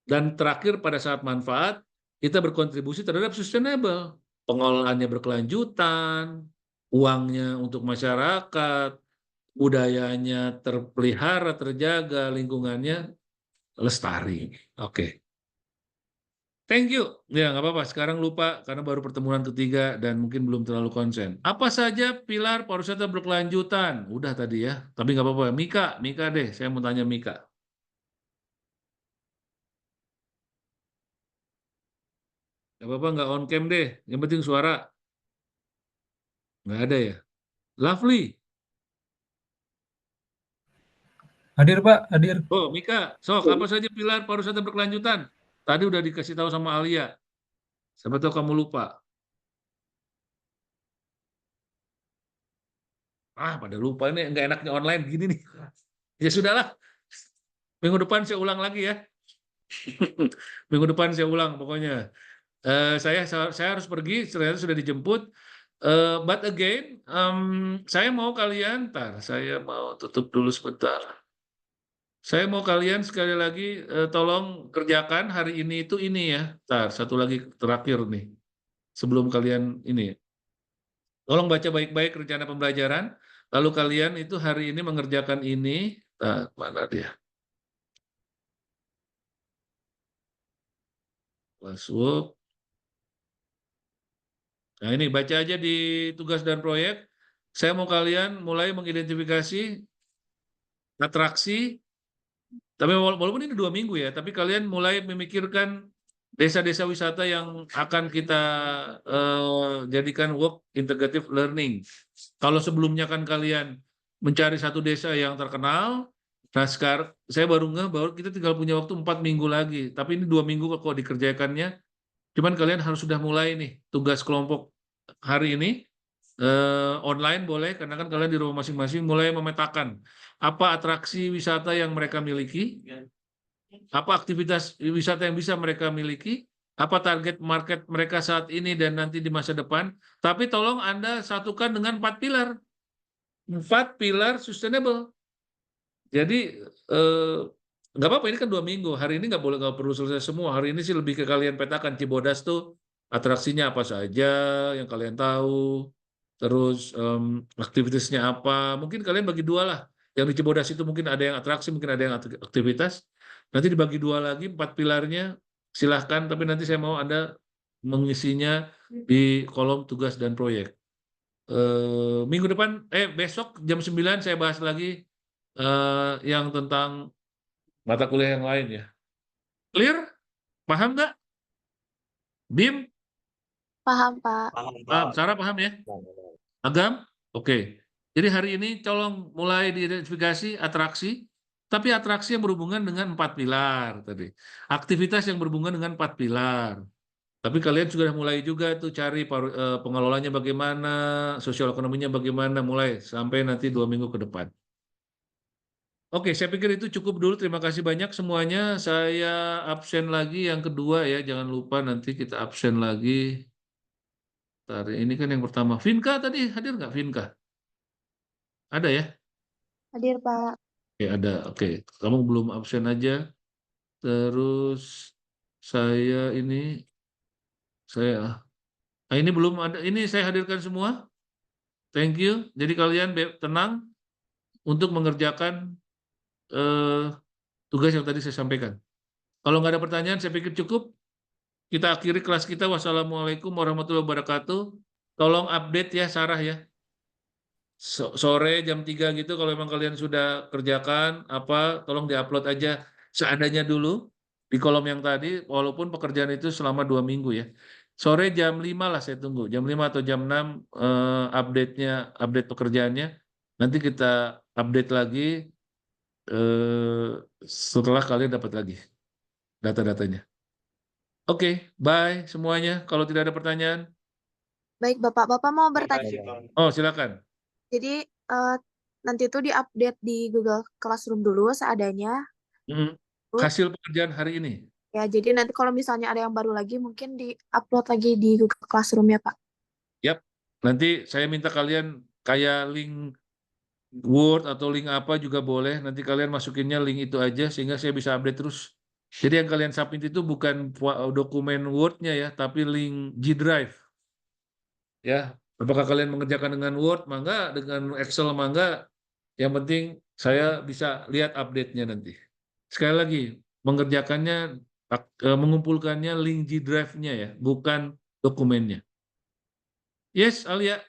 Speaker 1: dan terakhir pada saat manfaat, kita berkontribusi terhadap sustainable. Pengelolaannya berkelanjutan, uangnya untuk masyarakat, budayanya terpelihara, terjaga, lingkungannya lestari. Oke. Thank you. Ya, nggak apa-apa. Sekarang lupa karena baru pertemuan ketiga dan mungkin belum terlalu konsen. Apa saja pilar pariwisata berkelanjutan? Udah tadi ya. Tapi nggak apa-apa. Mika deh. Saya mau tanya Mika. Nggak apa-apa, nggak on cam deh. Yang penting suara. Nggak ada ya. Lovely.
Speaker 8: Hadir Pak, hadir.
Speaker 1: Oh, Mika. Sok, apa saja pilar pariwisata berkelanjutan? Tadi udah dikasih tahu sama Alia. Siapa tahu kamu lupa. Pada lupa ini nggak enaknya online gini nih. Ya sudahlah. Minggu depan saya ulang lagi ya. Minggu depan saya ulang pokoknya. Saya harus pergi, ternyata sudah dijemput. But again, saya mau kalian, saya mau tutup dulu sebentar. Saya mau kalian sekali lagi tolong kerjakan hari ini itu ini ya. Satu lagi terakhir nih. Sebelum kalian ini. Tolong baca baik-baik rencana pembelajaran. Lalu kalian itu hari ini mengerjakan ini. Nah, mana dia? Classwork. Nah ini baca aja di tugas dan proyek. Saya mau kalian mulai mengidentifikasi atraksi. Tapi walaupun ini 2 minggu ya, tapi kalian mulai memikirkan desa-desa wisata yang akan kita jadikan work integrative learning. Kalau sebelumnya kan kalian mencari satu desa yang terkenal, nah sekarang saya baru kita tinggal punya waktu 4 minggu lagi. Tapi ini 2 minggu kok dikerjakannya. Cuman kalian harus sudah mulai nih tugas kelompok hari ini online boleh karena kan kalian di rumah masing-masing mulai memetakan apa atraksi wisata yang mereka miliki, apa aktivitas wisata yang bisa mereka miliki, apa target market mereka saat ini dan nanti di masa depan. Tapi tolong Anda satukan dengan 4 pilar. 4 pilar sustainable. Jadi nggak apa-apa ini kan 2 minggu. Hari ini nggak perlu selesai semua. Hari ini sih lebih ke kalian petakan Cibodas tuh atraksinya apa saja yang kalian tahu. Terus aktivitasnya apa? Mungkin kalian bagi 2 lah. Yang di Cibodas itu mungkin ada yang atraksi, mungkin ada yang aktivitas. Nanti dibagi 2 lagi 4 pilarnya. Silahkan. Tapi nanti saya mau Anda mengisinya di kolom tugas dan proyek. Minggu depan, besok jam 9 saya bahas lagi yang tentang mata kuliah yang lain ya. Clear? Paham nggak? Bim?
Speaker 5: Paham, Pak.
Speaker 1: Paham. Sarah paham ya? Agam? Oke. Jadi hari ini tolong mulai diidentifikasi atraksi, tapi atraksi yang berhubungan dengan 4 pilar tadi. Aktivitas yang berhubungan dengan 4 pilar. Tapi kalian sudah mulai juga tuh cari pengelolanya bagaimana, sosial ekonominya bagaimana, mulai sampai nanti 2 minggu ke depan. Oke, saya pikir itu cukup dulu. Terima kasih banyak semuanya. Saya absen lagi yang kedua ya. Jangan lupa nanti kita absen lagi. Ini kan yang pertama. Vinka tadi hadir nggak Vinka? Ada ya?
Speaker 5: Hadir, Pak.
Speaker 1: Oke, ada. Oke, kamu belum absen aja. Terus saya ini belum ada. Ini saya hadirkan semua. Thank you. Jadi kalian tenang untuk mengerjakan tugas yang tadi saya sampaikan. Kalau nggak ada pertanyaan, saya pikir cukup. Kita akhiri kelas kita. Wassalamualaikum warahmatullahi wabarakatuh. Tolong update ya Sarah ya. Sore jam 3 gitu kalau memang kalian sudah kerjakan tolong diupload aja seadanya dulu di kolom yang tadi walaupun pekerjaan itu selama 2 minggu ya. Sore jam 5 lah saya tunggu. Jam 5 atau jam 6 update pekerjaannya. Nanti kita update lagi setelah kalian dapat lagi data-datanya. Oke, bye semuanya. Kalau tidak ada pertanyaan.
Speaker 5: Baik, Bapak. Bapak mau bertanya.
Speaker 1: Oh, silakan.
Speaker 5: Jadi nanti itu diupdate di Google Classroom dulu seadanya.
Speaker 1: Hasil pekerjaan hari ini.
Speaker 5: Ya, jadi nanti kalau misalnya ada yang baru lagi mungkin di-upload lagi di Google Classroom ya, Pak.
Speaker 1: Yap. Nanti saya minta kalian kayak link Word atau link apa juga boleh. Nanti kalian masukinnya link itu aja sehingga saya bisa update terus. Jadi yang kalian submit itu bukan dokumen Word-nya ya, tapi link G Drive. Ya, apakah kalian mengerjakan dengan Word, mangga, dengan Excel, mangga. Yang penting saya bisa lihat update-nya nanti. Sekali lagi, mengerjakannya, mengumpulkannya link G Drive-nya ya, bukan dokumennya. Yes, Alia.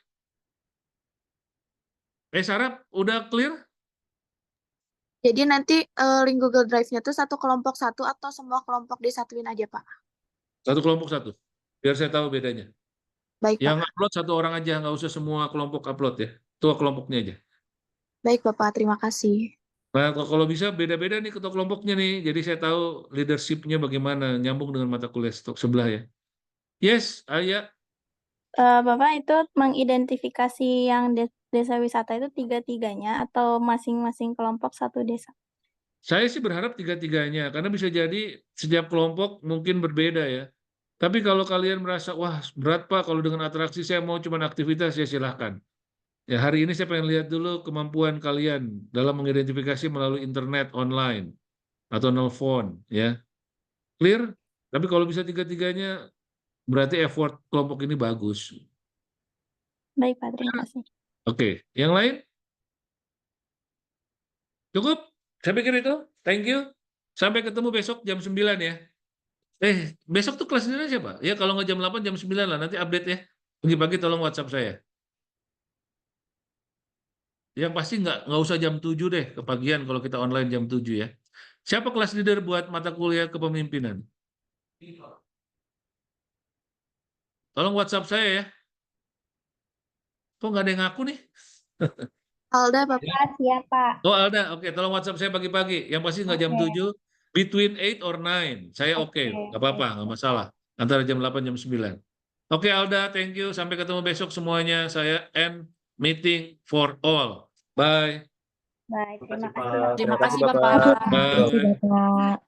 Speaker 1: Sarah, udah clear?
Speaker 5: Jadi nanti link Google Drive-nya tuh satu kelompok satu atau semua kelompok disatuin aja, Pak?
Speaker 1: Satu kelompok satu. Biar saya tahu bedanya.
Speaker 5: Baik,
Speaker 1: Yang
Speaker 5: Pak.
Speaker 1: upload satu orang aja, nggak usah semua kelompok upload ya. Ketua kelompoknya aja.
Speaker 5: Baik, Bapak. Terima kasih.
Speaker 1: Nah, kalau bisa beda-beda nih ketua kelompoknya nih. Jadi saya tahu leadership-nya bagaimana, nyambung dengan mata kuliah stok sebelah ya. Yes, Aya.
Speaker 9: Bapak itu mengidentifikasi yang desa wisata itu tiga-tiganya atau masing-masing kelompok satu desa?
Speaker 1: Saya sih berharap tiga-tiganya, karena bisa jadi setiap kelompok mungkin berbeda ya. Tapi kalau kalian merasa, wah berat Pak, kalau dengan atraksi saya mau cuma aktivitas, ya silahkan. Ya hari ini saya pengen lihat dulu kemampuan kalian dalam mengidentifikasi melalui internet, online, atau nelfon, ya. Clear? Tapi kalau bisa tiga-tiganya, berarti effort kelompok ini bagus.
Speaker 9: Baik, Pak. Terima kasih.
Speaker 1: Oke, yang lain? Cukup? Saya pikir itu. Thank you. Sampai ketemu besok jam 9 ya. Besok tuh kelas dinner siapa? Ya kalau nggak jam 8, jam 9 lah. Nanti update ya. Pagi-pagi tolong WhatsApp saya. Yang pasti nggak usah jam 7 deh. Kepagian kalau kita online jam 7 ya. Siapa kelas leader buat mata kuliah kepemimpinan? Tolong WhatsApp saya ya. Kok nggak ada yang ngaku nih?
Speaker 9: Alda, Bapak.
Speaker 5: Pak, siap Pak.
Speaker 1: Oh Alda, oke. Tolong WhatsApp saya pagi-pagi. Yang pasti nggak jam
Speaker 5: Oke.
Speaker 1: 7. Between 8 or 9. Saya oke.
Speaker 5: Oke.
Speaker 1: Nggak apa-apa, nggak masalah. Antara jam 8, jam 9. Oke Alda, thank you. Sampai ketemu besok semuanya. Saya end meeting for all. Bye.
Speaker 5: Baik, terima
Speaker 6: Terima kasih,
Speaker 5: kasih
Speaker 6: Pak.
Speaker 4: Terima kasih,
Speaker 7: Bapak.
Speaker 4: Bapak.
Speaker 1: Bye.
Speaker 3: Bapak.